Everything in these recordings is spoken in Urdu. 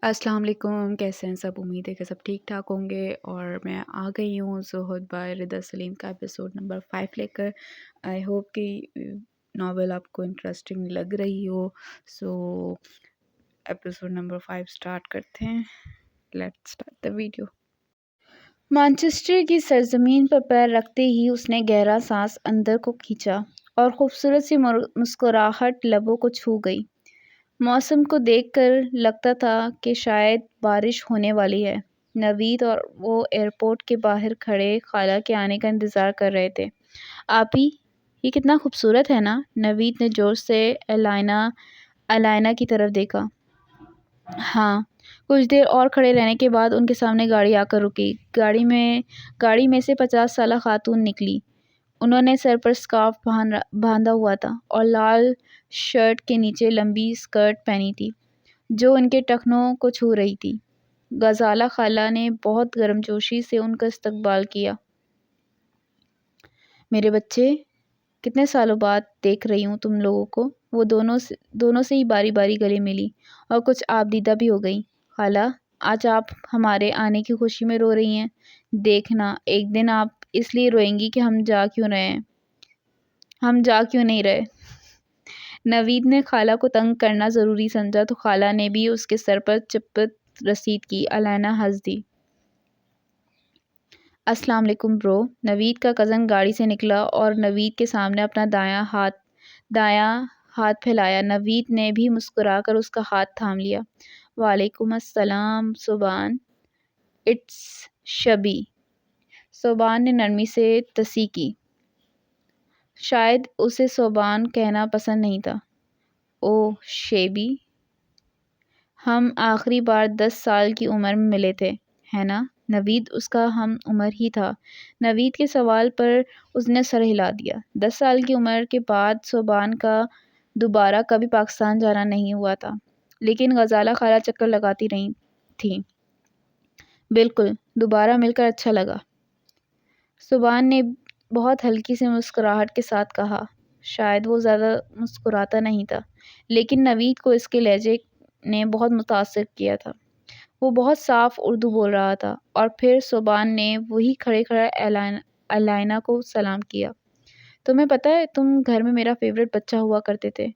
السلام علیکم، کیسے ہیں سب؟ امید ہے کہ سب ٹھیک ٹھاک ہوں گے۔ اور میں آ گئی ہوں زہد بائی رضا سلیم کا ایپیسوڈ نمبر 5 لے کر۔ آئی ہوپ کہ ناول آپ کو انٹرسٹنگ لگ رہی ہو۔ سو ایپیسوڈ نمبر 5 سٹارٹ کرتے ہیں۔ Let's start the video. Manchester کی سرزمین پر پیر رکھتے ہی اس نے گہرا سانس اندر کو کھینچا اور خوبصورت سی مسکراہٹ لبوں کو چھو گئی۔ موسم کو دیکھ کر لگتا تھا کہ شاید بارش ہونے والی ہے۔ نوید اور وہ ایئرپورٹ کے باہر کھڑے خالہ کے آنے کا انتظار کر رہے تھے۔ آپی، یہ کتنا خوبصورت ہے نا؟ نوید نے زور سے الائنا کی طرف دیکھا۔ ہاں۔ کچھ دیر اور کھڑے رہنے کے بعد ان کے سامنے گاڑی آ کر رکی۔ گاڑی میں سے 50 سالہ خاتون نکلی۔ انہوں نے سر پر اسکارف باندھا ہوا تھا اور لال شرٹ کے نیچے لمبی اسکرٹ پہنی تھی جو ان کے ٹخنوں کو چھو رہی تھی۔ غزالہ خالہ نے بہت گرمجوشی سے ان کا استقبال کیا۔ میرے بچے، کتنے سالوں بعد دیکھ رہی ہوں تم لوگوں کو۔ وہ دونوں سے ہی باری باری گلے ملی اور کچھ آپ دیدہ بھی ہو گئیں۔ خالہ، آج آپ ہمارے آنے کی خوشی میں رو رہی ہیں۔ دیکھنا، ایک دن آپ اس لیے روئیں گی کہ ہم جا کیوں نہیں رہے۔ نوید نے خالہ کو تنگ کرنا ضروری سمجھا تو خالہ نے بھی اس کے سر پر چپت رسید کی۔ الائنا ہنس دی۔ السلام علیکم برو۔ نوید کا کزن گاڑی سے نکلا اور نوید کے سامنے اپنا دایاں ہاتھ پھیلایا۔ نوید نے بھی مسکرا کر اس کا ہاتھ تھام لیا۔ وعلیکم السلام صوبان، اٹس شبی۔ صوبان نے نرمی سے تصحیح کی۔ شاید اسے صوبان کہنا پسند نہیں تھا۔ اوہ شیبی، ہم آخری بار 10 سال کی عمر میں ملے تھے، ہے نا؟ نوید اس کا ہم عمر ہی تھا۔ نوید کے سوال پر اس نے سر ہلا دیا۔ 10 سال کی عمر کے بعد صوبان کا دوبارہ کبھی پاکستان جانا نہیں ہوا تھا، لیکن غزالہ خالہ چکر لگاتی رہی تھیں۔ بالکل، دوبارہ مل کر اچھا لگا، صوبان نے بہت ہلکی سی مسکراہٹ کے ساتھ کہا۔ شاید وہ زیادہ مسکراتا نہیں تھا، لیکن نوید کو اس کے لہجے نے بہت متاثر کیا تھا۔ وہ بہت صاف اردو بول رہا تھا۔ اور پھر صوبان نے وہی کھڑے الائنا کو سلام کیا۔ تمہیں پتہ ہے تم گھر میں میرا فیورٹ بچہ ہوا کرتے تھے،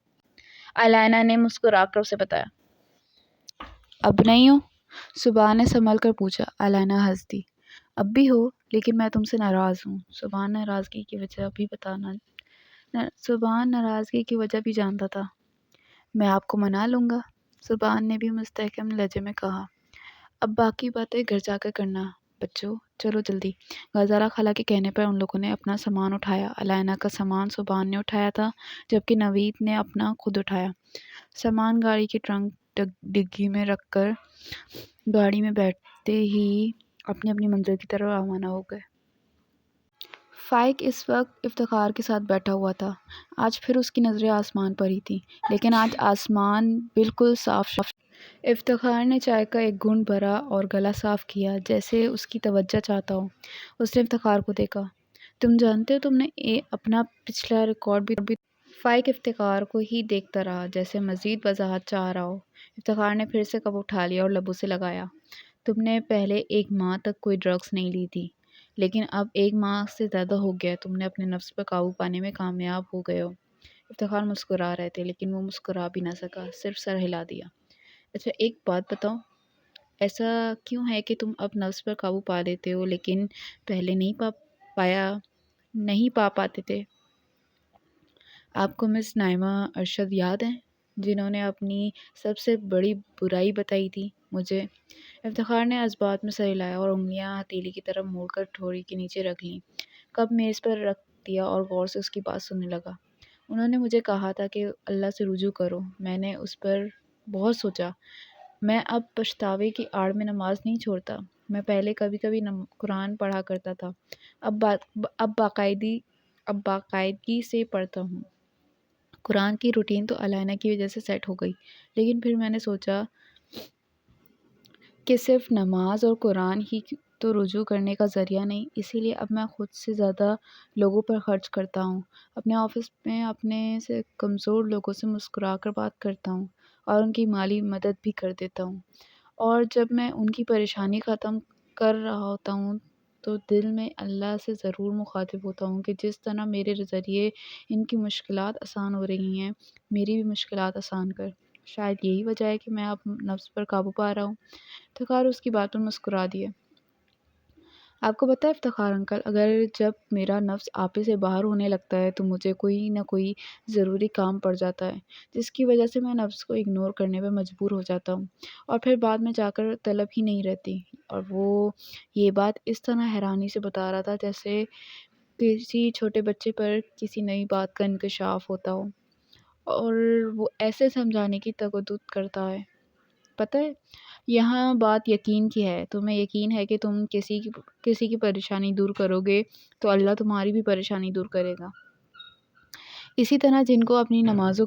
الائنا نے مسکرا کر اسے بتایا۔ اب نہیں ہو؟ صوبان نے سنبھل کر پوچھا۔ الائنا ہنس دی۔ اب بھی ہو، لیکن میں تم سے ناراض ہوں۔ صوبان ناراضگی کی وجہ بھی جانتا تھا۔ میں آپ کو منا لوں گا، صوبان نے بھی مستحکم لہجے میں کہا۔ اب باقی باتیں گھر جا کر کرنا بچوں، چلو جلدی۔ غزالہ خالہ کے کہنے پر ان لوگوں نے اپنا سامان اٹھایا۔ الائنا کا سامان صوبان نے اٹھایا تھا، جبکہ نوید نے اپنا خود اٹھایا۔ سامان گاڑی کے ٹرنک ڈگی میں رکھ کر گاڑی میں بیٹھتے ہی اپنی اپنی منزل کی طرف روانہ ہو گئے۔ فائق اس وقت افتخار کے ساتھ بیٹھا ہوا تھا۔ آج پھر اس کی نظریں آسمان پر ہی تھیں، لیکن آج آسمان بالکل صاف۔ افتخار نے چائے کا ایک گھونٹ بھرا اور گلا صاف کیا، جیسے اس کی توجہ چاہتا ہو۔ اس نے افتخار کو دیکھا۔ تم جانتے ہو تم نے اپنا پچھلا ریکارڈ بھی۔ فائق افتخار کو ہی دیکھتا رہا، جیسے مزید وضاحت چاہ رہا ہو۔ افتخار نے پھر سے کپ اٹھا لیا اور لبوں سے لگایا۔ تم نے پہلے 1 ماہ تک کوئی ڈرگس نہیں لی تھی، لیکن اب 1 ماہ سے زیادہ ہو گیا تم نے اپنے نفس پر قابو پانے میں کامیاب ہو گئے ہو۔ افتخار مسکرا رہے تھے، لیکن وہ مسکرا بھی نہ سکا، صرف سر ہلا دیا۔ اچھا ایک بات بتاؤ، ایسا کیوں ہے کہ تم اب نفس پر قابو پا لیتے ہو لیکن پہلے نہیں پا پاتے تھے؟ آپ کو مس نائمہ ارشد یاد ہیں، جنہوں نے اپنی سب سے بڑی برائی بتائی تھی مجھے؟ افتخار نے اسبات میں سر ہلایا اور انگلیاں ہتھیلی کی طرف موڑ کر ٹھوڑی کے نیچے رکھ لیں۔ کپ میز پر رکھ دیا اور غور سے اس کی بات سننے لگا۔ انہوں نے مجھے کہا تھا کہ اللہ سے رجوع کرو۔ میں نے اس پر بہت سوچا۔ میں اب پچھتاوے کی آڑ میں نماز نہیں چھوڑتا۔ میں پہلے کبھی کبھی قرآن پڑھا کرتا تھا، اب باقاعدگی سے پڑھتا ہوں۔ قرآن کی روٹین تو الائنا کی وجہ سے سیٹ ہو گئی، لیکن پھر میں نے سوچا کہ صرف نماز اور قرآن ہی تو رجوع کرنے کا ذریعہ نہیں، اسی لیے اب میں خود سے زیادہ لوگوں پر خرچ کرتا ہوں۔ اپنے آفس میں اپنے سے کمزور لوگوں سے مسکرا کر بات کرتا ہوں اور ان کی مالی مدد بھی کر دیتا ہوں، اور جب میں ان کی پریشانی ختم کر رہا ہوتا ہوں تو دل میں اللہ سے ضرور مخاطب ہوتا ہوں کہ جس طرح میرے ذریعے ان کی مشکلات آسان ہو رہی ہیں، میری بھی مشکلات آسان کر۔ شاید یہی وجہ ہے کہ میں اب نفس پر قابو پا رہا ہوں۔ افتخار اس کی بات پر مسکرا دیا۔ آپ کو پتہ ہے افتخار انکل، اگر جب میرا نفس آپے سے باہر ہونے لگتا ہے تو مجھے کوئی نہ کوئی ضروری کام پڑ جاتا ہے، جس کی وجہ سے میں نفس کو اگنور کرنے پہ مجبور ہو جاتا ہوں، اور پھر بعد میں جا کر طلب ہی نہیں رہتی۔ اور وہ یہ بات اس طرح حیرانی سے بتا رہا تھا جیسے کسی چھوٹے بچے پر کسی نئی بات کا انکشاف ہوتا ہو، اور وہ ایسے سمجھانے کی تردد کرتا ہے۔ پتہ ہے، یہاں بات یقین کی ہے۔ تمہیں یقین ہے کہ تم کسی کی پریشانی دور کرو گے تو اللہ تمہاری بھی پریشانی دور کرے گا۔ اسی طرح جن کو اپنی نمازوں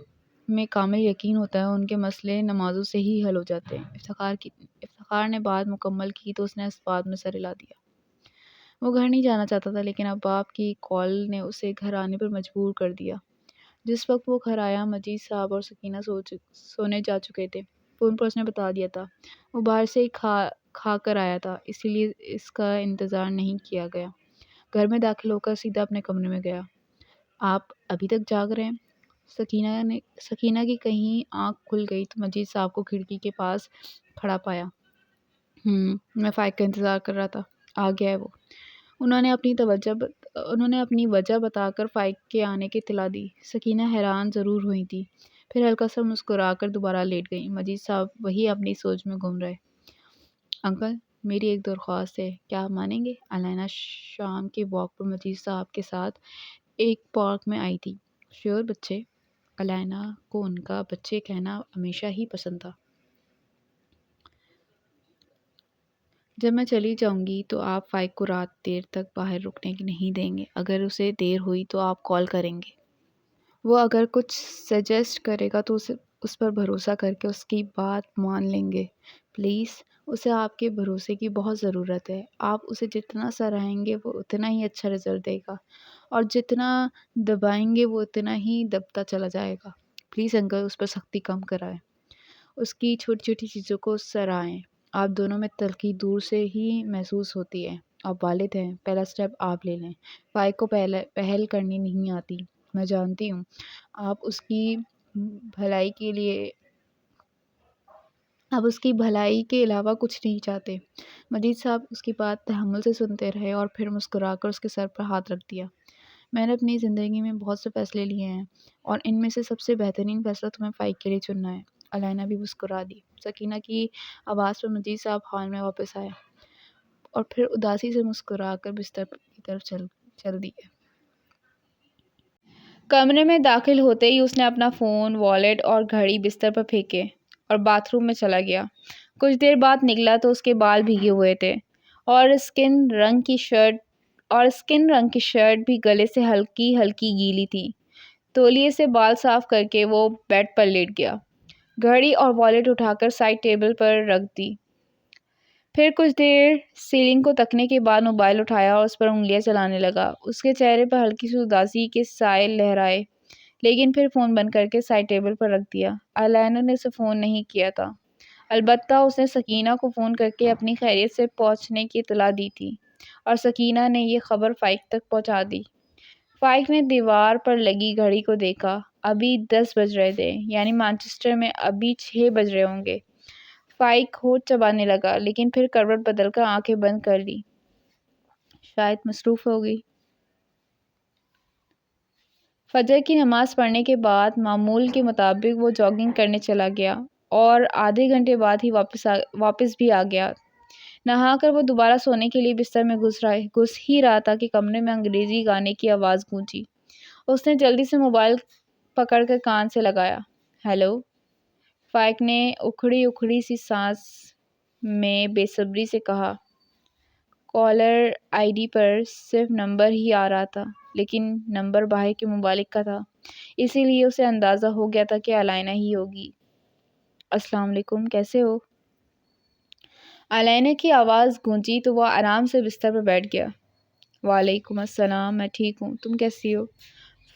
میں کامل یقین ہوتا ہے ان کے مسئلے نمازوں سے ہی حل ہو جاتے ہیں۔ افتخار نے بات مکمل کی تو اس نے اس بات میں سر ہلا دیا۔ وہ گھر نہیں جانا چاہتا تھا، لیکن اب باپ کی کال نے اسے گھر آنے پر مجبور کر دیا۔ جس وقت وہ گھر آیا مجید صاحب اور سکینہ سونے جا چکے تھے۔ فون پر اس نے بتا دیا تھا وہ باہر سے ہی کھا کر آیا تھا، اسی لیے اس کا انتظار نہیں کیا گیا۔ گھر میں داخل ہو کر سیدھا اپنے کمرے میں گیا۔ آپ ابھی تک جاگ رہے ہیں؟ سکینہ کی کہیں آنکھ کھل گئی تو مجید صاحب کو کھڑکی کے پاس کھڑا پایا۔ میں فائق کا انتظار کر رہا تھا، آ گیا ہے وہ۔ انہوں نے اپنی وجہ بتا کر فائق کے آنے کی اطلاع دی۔ سکینہ حیران ضرور ہوئی تھی، پھر ہلکا سا مسکرا کر دوبارہ لیٹ گئی۔ مجید صاحب وہی اپنی سوچ میں گم رہے۔ انکل، میری ایک درخواست ہے، کیا آپ مانیں گے؟ علائنہ شام کی واک پر مجید صاحب کے ساتھ ایک پارک میں آئی تھی۔ شیور بچے؟ علائنہ کو ان کا بچے کہنا ہمیشہ ہی پسند تھا۔ جب میں چلی جاؤں گی تو آپ فائق کو رات دیر تک باہر رکنے نہیں دیں گے۔ اگر اسے دیر ہوئی تو آپ کال کریں گے۔ وہ اگر کچھ سجیسٹ کرے گا تو اس پر بھروسہ کر کے اس کی بات مان لیں گے۔ پلیز، اسے آپ کے بھروسے کی بہت ضرورت ہے۔ آپ اسے جتنا سراہیں گے وہ اتنا ہی اچھا رزلٹ دے گا، اور جتنا دبائیں گے وہ اتنا ہی دبتا چلا جائے گا۔ پلیز انکل، اس پر سختی کم کرائیں، اس کی چھوٹی چھوٹی چیزوں کو سراہیں۔ آپ دونوں میں تلخی دور سے ہی محسوس ہوتی ہے۔ آپ والد ہیں، پہلا سٹیپ آپ لے لیں۔ فائق کو پہل کرنی نہیں آتی، میں جانتی ہوں۔ آپ اس کی بھلائی کے علاوہ کچھ نہیں چاہتے۔ مجید صاحب اس کی بات تحمل سے سنتے رہے اور پھر مسکرا کر اس کے سر پر ہاتھ رکھ دیا۔ میں نے اپنی زندگی میں بہت سے فیصلے لیے ہیں، اور ان میں سے سب سے بہترین فیصلہ تمہیں فائق کے لیے چننا ہے۔ علائنہ بھی مسکرا دی۔ سکینہ کی آواز پر مجید صاحب ہال میں واپس آیا اور پھر اداسی سے مسکرا کر بستر کی طرف چل دیے۔ کمرے میں داخل ہوتے ہی اس نے اپنا فون، والیٹ اور گھڑی بستر پر پھینکے اور باتھ روم میں چلا گیا۔ کچھ دیر بعد نکلا تو اس کے بال بھیگے ہوئے تھے، اور اسکن رنگ کی شرٹ بھی گلے سے ہلکی ہلکی گیلی تھی۔ تولیے سے بال صاف کر کے وہ بیڈ پر لیٹ گیا۔ گھڑی اور والیٹ اٹھا کر سائڈ ٹیبل پر رکھ دی۔ پھر کچھ دیر سیلنگ کو تکنے کے بعد موبائل اٹھایا اور اس پر انگلیاں چلانے لگا۔ اس کے چہرے پر ہلکی سی اداسی کے سائے لہرائے، لیکن پھر فون بند کر کے سائڈ ٹیبل پر رکھ دیا۔ علائنہ نے اسے فون نہیں کیا تھا، البتہ اس نے سکینہ کو فون کر کے اپنی خیریت سے پوچھنے کی اطلاع دی تھی، اور سکینہ نے یہ خبر فائق تک پہنچا دی۔ فائق نے دیوار پر لگی گھڑی کو دیکھا۔ ابھی 10 بج رہے تھے، یعنی مانچسٹر میں ابھی 6 بج رہے ہوں گے۔ فائق ہونٹ چبانے لگا، لیکن پھر کروٹ بدل کر آنکھیں بند کر لی۔ شاید مصروف ہوگی۔ فجر کی نماز پڑھنے کے بعد معمول کے مطابق وہ جاگنگ کرنے چلا گیا، اور آدھے گھنٹے بعد ہی واپس بھی آ گیا۔ نہا کر وہ دوبارہ سونے کے لیے بستر میں گھس ہی رہا تھا کہ کمرے میں انگریزی گانے کی آواز گونجی۔ اس نے جلدی سے موبائل پکڑ کر کان سے لگایا۔ ہیلو، فائق نے اکھڑی اکھڑی سی سانس میں بے صبری سے کہا۔ کالر آئی ڈی پر صرف نمبر ہی آ رہا تھا، لیکن نمبر باہر کے ممالک کا تھا، اسی لیے اسے اندازہ ہو گیا تھا کہ علائنہ ہی ہوگی۔ السلام علیکم، کیسے ہو؟ علائنہ کی آواز گونجی تو وہ آرام سے بستر پر بیٹھ گیا۔ وعلیکم السلام، میں ٹھیک ہوں، تم کیسی ہو؟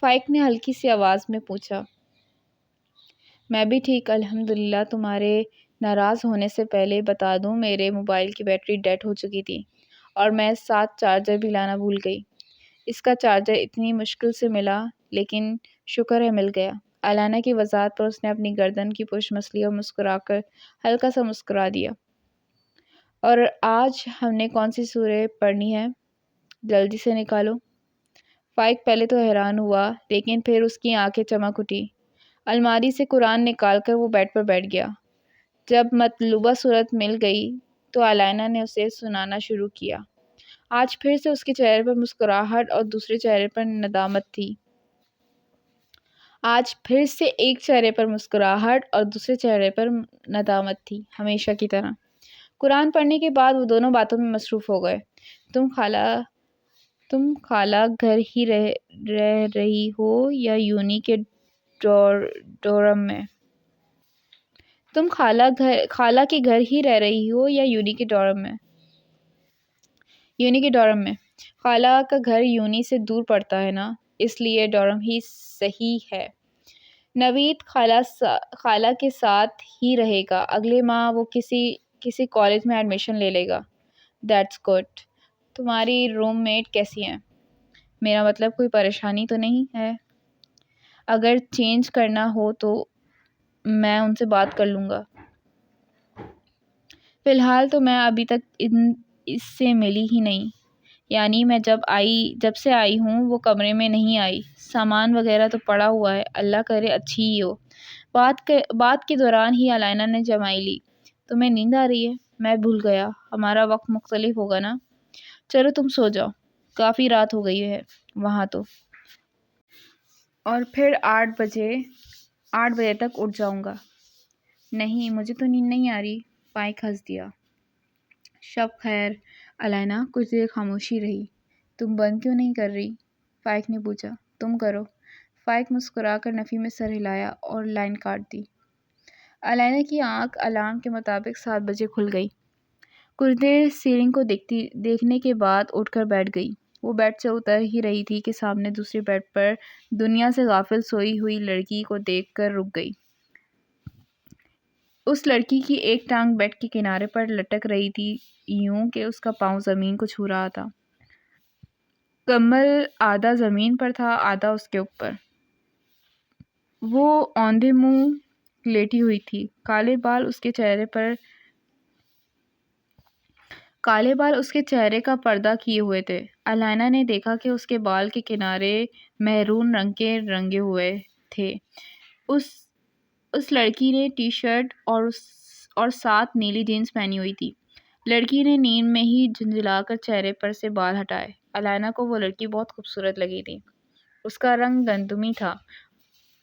فائق نے ہلکی سی آواز میں پوچھا۔ میں بھی ٹھیک الحمدللہ، تمہارے ناراض ہونے سے پہلے بتا دوں میرے موبائل کی بیٹری ڈیڈ ہو چکی تھی اور میں ساتھ چارجر بھی لانا بھول گئی۔ اس کا چارجر اتنی مشکل سے ملا لیکن شکر ہے مل گیا۔ علائنہ کی وضاحت پر اس نے اپنی گردن کی پشت مس لی اور مسکرا کر ہلکا سا مسکرا دیا۔ اور آج ہم نے کون سی سورہ پڑھنی ہے؟ جلدی سے نکالو۔ فائق پہلے تو حیران ہوا لیکن پھر اس کی آنکھیں چمک اٹھی۔ الماری سے قرآن نکال کر وہ بیڈ پر بیٹھ گیا۔ جب مطلوبہ صورت مل گئی تو علائنہ نے اسے سنانا شروع کیا۔ آج پھر سے اس کے چہرے پر مسکراہٹ اور دوسرے چہرے پر ندامت تھی۔ آج پھر سے ایک چہرے پر مسکراہٹ اور دوسرے چہرے پر ندامت تھی، ہمیشہ کی طرح۔ قرآن پڑھنے کے بعد وہ دونوں باتوں میں مصروف ہو گئے۔ تم خالہ گھر ہی رہ رہی ہو یا یونی کے ڈورم میں؟ تم خالہ کے گھر ہی رہ رہی ہو یا یونی کے ڈورم میں؟ یونی کے ڈورم میں۔ خالہ کا گھر یونی سے دور پڑتا ہے نا، اس لیے ڈورم ہی صحیح ہے۔ نوید خالہ کے ساتھ ہی رہے گا۔ اگلے ماہ وہ کسی کالج میں ایڈمیشن لے لے گا۔ That's good. تمہاری روم میٹ کیسی ہیں؟ میرا مطلب کوئی پریشانی تو نہیں ہے؟ اگر چینج کرنا ہو تو میں ان سے بات کر لوں گا۔ فی الحال تو میں ابھی تک اس سے ملی ہی نہیں، یعنی میں جب سے آئی ہوں وہ کمرے میں نہیں آئی۔ سامان وغیرہ تو پڑا ہوا ہے، اللہ کرے اچھی ہی ہو۔ بات کے دوران ہی علائنہ نے جمائی لی۔ تمہیں نیند آ رہی ہے؟ میں بھول گیا، ہمارا وقت مختلف ہوگا نا۔ چلو تم سو جاؤ، کافی رات ہو گئی ہے وہاں تو۔ اور پھر 8 بجے تک اٹھ جاؤں گا۔ نہیں، مجھے تو نیند نہیں آ رہی۔ فائق ہنس دیا۔ شب خیر۔ علائنہ کچھ دیر خاموشی رہی۔ تم بند کیوں نہیں کر رہی؟ فائق نے پوچھا۔ تم کرو۔ فائق مسکرا کر نفی میں سر ہلایا اور لائن کاٹ دی۔ علائنہ کی آنکھ الارم کے مطابق 7 بجے کھل گئی۔ کچھ دیر سیلنگ کو دیکھنے کے بعد اٹھ کر بیٹھ گئی۔ وہ بیڈ سے اتر ہی رہی تھی کہ سامنے دوسرے بیڈ پر دنیا سے غافل سوئی ہوئی لڑکی کو دیکھ کر رک گئی۔ اس لڑکی کی ایک ٹانگ بیڈ کے کنارے پر لٹک رہی تھی، یوں کہ اس کا پاؤں زمین کو چھو رہا تھا۔ کمبل آدھا زمین پر تھا، آدھا اس کے اوپر۔ وہ اوندھے منہ لیٹی ہوئی تھی۔ کالے بال اس کے چہرے کا پردہ کیے ہوئے تھے۔ علائنہ نے دیکھا کہ اس کے بال کے کنارے مہرون رنگ کے رنگے ہوئے تھے۔ اس لڑکی نے ٹی شرٹ اور ساتھ نیلی جینس پہنی ہوئی تھی۔ لڑکی نے نیند میں ہی جھنجھلا کر چہرے پر سے بال ہٹائے۔ علائنہ کو وہ لڑکی بہت خوبصورت لگی تھی۔ اس کا رنگ گندمی تھا۔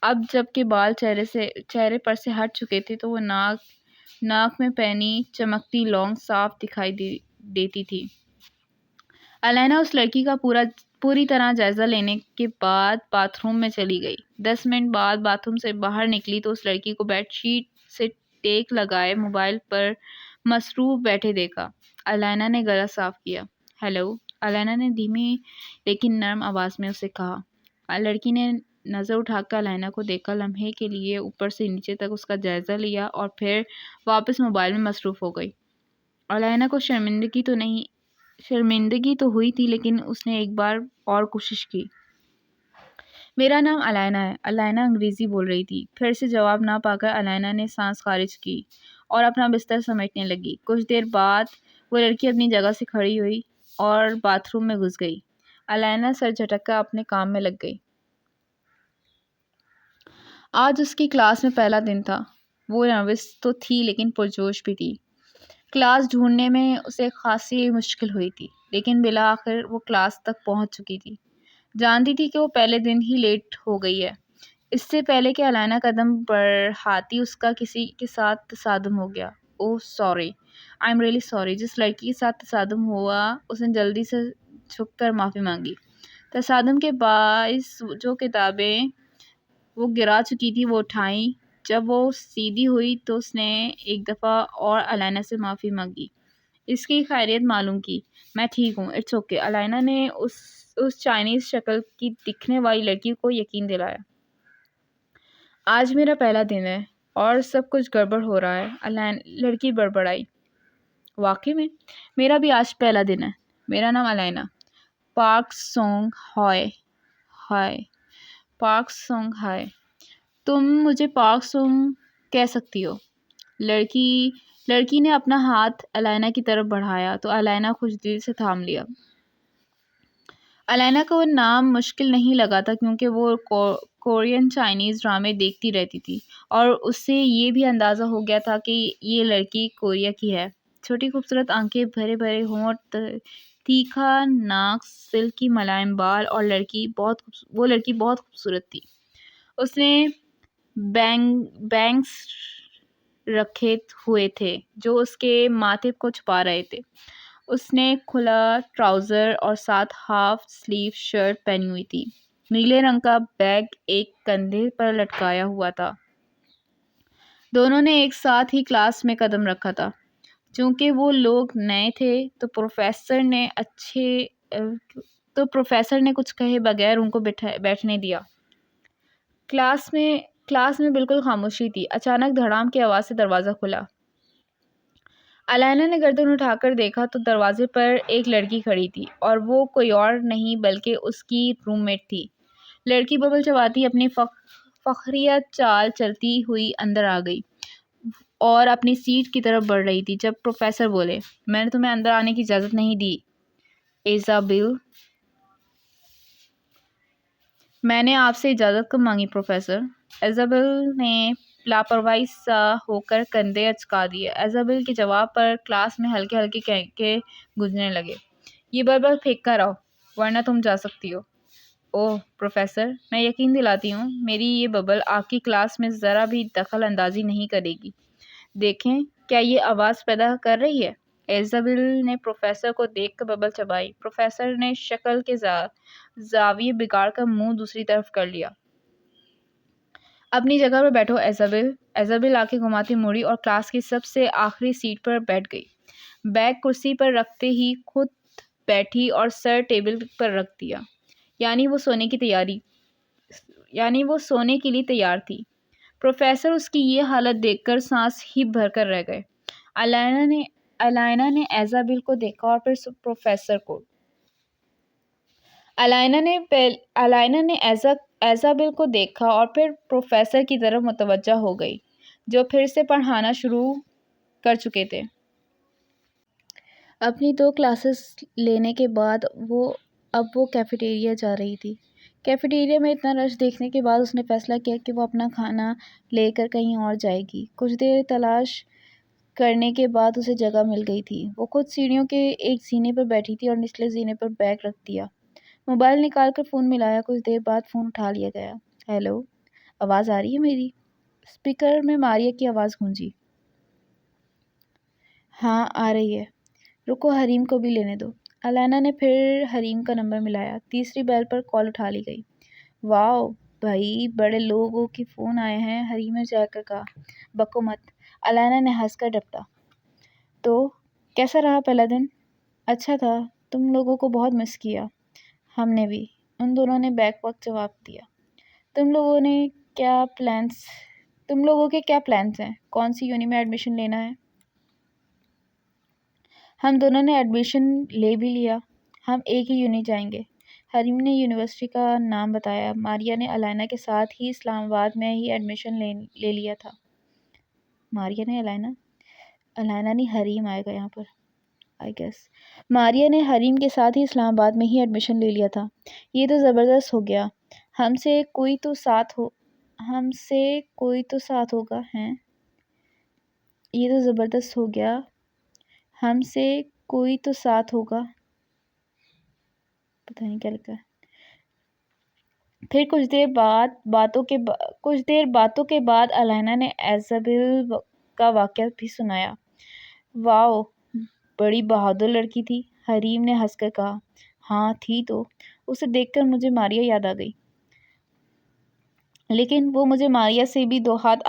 اب جب کہ بال چہرے پر سے ہٹ چکے تھے تو وہ ناک میں پہنی چمکتی لونگ صاف دکھائی دیتی تھی۔ علائنہ اس لڑکی کا پوری طرح جائزہ لینے کے بعد باتھ روم میں چلی گئی۔ 10 منٹ بعد باتھ روم سے باہر نکلی تو اس لڑکی کو بیڈ شیٹ سے ٹیک لگائے موبائل پر مصروف بیٹھے دیکھا۔ علائنہ نے گلا صاف کیا۔ ہیلو، علائنہ نے دھیمی لیکن نرم آواز میں اسے کہا۔ لڑکی نے نظر اٹھا کر علائنہ کو دیکھا، لمحے کے لیے اوپر سے نیچے تک اس کا جائزہ لیا اور پھر واپس موبائل میں مصروف ہو گئی۔ علائنہ کو شرمندگی تو ہوئی تھی لیکن اس نے ایک بار اور کوشش کی۔ میرا نام علائنہ ہے۔ علائنہ انگریزی بول رہی تھی۔ پھر سے جواب نہ پا کر علائنہ نے سانس خارج کی اور اپنا بستر سمیٹنے لگی۔ کچھ دیر بعد وہ لڑکی اپنی جگہ سے کھڑی ہوئی اور باتھ روم میں گھس گئی۔ علائنہ سر جھٹک کر اپنے کام میں لگ گئی۔ آج اس کی کلاس میں پہلا دن تھا۔ وہ نروس تو تھی لیکن پرجوش بھی تھی۔ کلاس ڈھونڈنے میں اسے خاصی مشکل ہوئی تھی لیکن بالآخر وہ کلاس تک پہنچ چکی تھی۔ جانتی تھی کہ وہ پہلے دن ہی لیٹ ہو گئی ہے۔ اس سے پہلے کہ علائنہ قدم بڑھاتی اس کا کسی کے ساتھ تصادم ہو گیا۔ Oh sorry, I am really sorry. جس لڑکی کے ساتھ تصادم ہوا اس نے جلدی سے جھک کر معافی مانگی۔ تصادم کے باعث جو کتابیں وہ گرا چکی تھی وہ اٹھائیں۔ جب وہ سیدھی ہوئی تو اس نے ایک دفعہ اور علائنہ سے معافی مانگی، اس کی خیریت معلوم کی۔ میں ٹھیک ہوں، اٹس اوکے۔ علائنہ نے اس چائنیز شکل کی دکھنے والی لڑکی کو یقین دلایا۔ آج میرا پہلا دن ہے۔ اور سب کچھ گڑبڑ ہو رہا ہے۔ لڑکی بڑبڑائی، واقعی میں میرا بھی آج پہلا دن ہے۔ میرا نام الینا۔ پارک سونگ ہائے ہائے پارک سونگ ہائے تم مجھے پارک سونگ کہہ سکتی ہو۔ لڑکی نے اپنا ہاتھ الینا کی طرف بڑھایا تو الینا خوش دل سے تھام لیا۔ الینا کو وہ نام مشکل نہیں لگا تھا کیونکہ وہ کورین چائنیز ڈرامے دیکھتی رہتی تھی اور اسے یہ بھی اندازہ ہو گیا تھا کہ یہ لڑکی کوریا کی ہے۔ چھوٹی خوبصورت آنکھیں، بھرے بھرے ہونٹ، تیکھا ناک، سلکی ملائم بال اور وہ لڑکی بہت خوبصورت تھی۔ اس نے بینگس رکھے ہوئے تھے جو اس کے ماتھے کو چھپا رہے تھے۔ اس نے کھلا ٹراؤزر اور ساتھ ہاف سلیو شرٹ پہنی ہوئی تھی۔ نیلے رنگ کا بیگ ایک کندھے پر لٹکایا ہوا تھا۔ دونوں نے ایک ساتھ ہی کلاس میں قدم رکھا تھا۔ چونکہ وہ لوگ نئے تھے تو پروفیسر نے کچھ کہے بغیر ان کو بیٹھنے دیا۔ کلاس میں بالکل خاموشی تھی۔ اچانک دھڑام کی آواز سے دروازہ کھلا۔ الینا نے گردن اٹھا کر دیکھا تو دروازے پر ایک لڑکی کھڑی تھی اور وہ کوئی اور نہیں بلکہ اس کی روم میٹ تھی۔ لڑکی ببل چباتی اپنی فخریہ چال چلتی ہوئی اندر آ گئی اور اپنی سیٹ کی طرف بڑھ رہی تھی جب پروفیسر بولے، میں نے تمہیں اندر آنے کی اجازت نہیں دی ایزابل۔ میں نے آپ سے اجازت کب مانگی پروفیسر؟ ایزابل نے لاپرواہی سا ہو کر کندھے اچکا دیے۔ ایزابل کے جواب پر کلاس میں ہلکے ہلکے کینکے گونجنے لگے۔ یہ ببل پھینک کر آؤ ورنہ تم جا سکتی ہو۔ اوہ پروفیسر، میں یقین دلاتی ہوں میری یہ ببل آپ کی کلاس میں ذرا بھی دخل اندازی نہیں کرے گی۔ دیکھیں کیا یہ آواز پیدا کر رہی ہے؟ ایزابل نے پروفیسر کو دیکھ کر ببل چبائی۔ پروفیسر نے شکل کے زاویے بگاڑ کر منہ دوسری طرف کر لیا۔ اپنی جگہ پر بیٹھو ایزابل۔ ایزابل آنکھیں گھماتی مڑی اور کلاس کی سب سے آخری سیٹ پر بیٹھ گئی۔ بیگ کرسی پر رکھتے ہی خود بیٹھی اور سر ٹیبل پر رکھ دیا۔ یعنی وہ سونے کے لیے تیار تھی۔ پروفیسر اس کی یہ حالت دیکھ کر سانس ہی بھر کر رہ گئے۔ الینا نے ایزابل کو دیکھا اور پھر پروفیسر کو۔ الینا نے ایزابل کو دیکھا اور پھر پروفیسر کی طرف متوجہ ہو گئی جو پھر سے پڑھانا شروع کر چکے تھے۔ اپنی 2 کلاسز لینے کے بعد اب وہ کیفیٹیریا جا رہی تھی۔ کیفیٹیریا میں اتنا رش دیکھنے کے بعد اس نے فیصلہ کیا کہ وہ اپنا کھانا لے کر کہیں اور جائے گی۔ کچھ دیر تلاش کرنے کے بعد اسے جگہ مل گئی تھی۔ وہ خود سیڑھیوں کے ایک زینے پر بیٹھی تھی اور نچلے زینے پر بیگ رکھ دیا۔ موبائل نکال کر فون ملایا۔ کچھ دیر بعد فون اٹھا لیا گیا۔ ہیلو، آواز آ رہی ہے میری؟ اسپیکر میں ماریا کی آواز گونجی۔ ہاں آ رہی ہے، رکو حریم کو بھی لینے دو۔ الینا نے پھر حریم کا نمبر ملایا۔ تیسری بیل پر کال اٹھا لی گئی۔ واؤ بھائی، بڑے لوگوں کے فون آئے ہیں، حریم نے چہ کر کہا۔ بکو مت، الینا نے ہنس کر ڈپٹا۔ تو کیسا رہا پہلا دن؟ اچھا تھا، تم لوگوں کو بہت مس کیا۔ ہم نے بھی، ان دونوں نے بیک وقت جواب دیا۔ تم لوگوں کے کیا پلانس ہیں؟ کون سی یونی میں ایڈمیشن لینا ہے؟ ہم دونوں نے ایڈمیشن لے بھی لیا، ہم ایک ہی یونی جائیں گے۔ حریم نے یونیورسٹی کا نام بتایا۔ ماریا نے الینا کے ساتھ ہی اسلام آباد میں ہی ایڈمیشن لے لیا تھا۔ ماریا نے الینا نہیں حریم آئے گا یہاں پر ماریا نے حریم کے ساتھ ہی اسلام آباد میں ہی ایڈمیشن لے لیا تھا۔ یہ تو زبردست ہو گیا، ہم سے کوئی تو ساتھ ہوگا ہیں؟ یہ تو زبردست ہو گیا، ہم سے کوئی تو ساتھ ہوگا۔ پتہ نہیں کیا لکھا ہے۔ پھر کچھ دیر باتوں کے بعد الینا نے ایزابل کا واقعہ بھی سنایا۔ واؤ، بڑی بہادر لڑکی تھی، حریم نے ہنس کر کہا۔ ہاں تھی تو، اسے دیکھ کر مجھے ماریا یاد آ گئی، لیکن وہ مجھے ماریا سے بھی 2 ہاتھ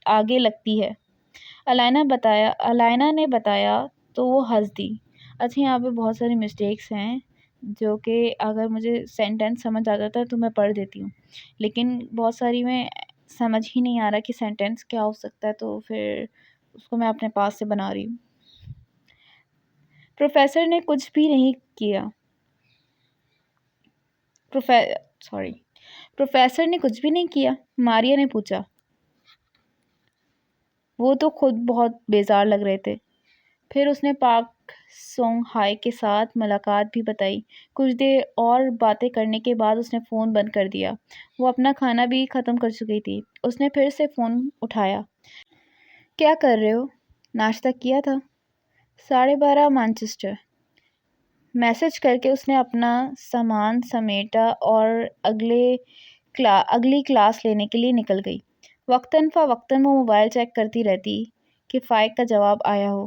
آگے لگتی ہے، الینا نے بتایا تو وہ ہنس دی۔ اچھا یہاں پہ بہت ساری مسٹیکس ہیں جو کہ اگر مجھے سینٹینس سمجھ آ جاتا ہے تو میں پڑھ دیتی ہوں، لیکن بہت ساری میں سمجھ ہی نہیں آ رہا کہ سینٹینس کیا ہو سکتا ہے، تو پھر اس کو میں اپنے پاس سے بنا رہی ہوں۔ پروفیسر نے کچھ بھی نہیں کیا پروفیسر نے کچھ بھی نہیں کیا، ماریا نے پوچھا۔ وہ تو خود بہت بیزار لگ رہے تھے۔ پھر اس نے پاک سونگ ہائے کے ساتھ ملاقات بھی بتائی۔ کچھ دیر اور باتیں کرنے کے بعد اس نے فون بند کر دیا۔ وہ اپنا کھانا بھی ختم کر چکی تھی۔ اس نے پھر سے فون اٹھایا۔ کیا کر رہے ہو؟ ناشتہ کیا تھا؟ 12:30 مانچسٹر۔ میسج کر کے اس نے اپنا سامان سمیٹا اور اگلی کلاس لینے کے لیے نکل گئی۔ وقتاً فوقتاً وہ موبائل چیک کرتی رہتی کہ فائق کا جواب آیا ہو۔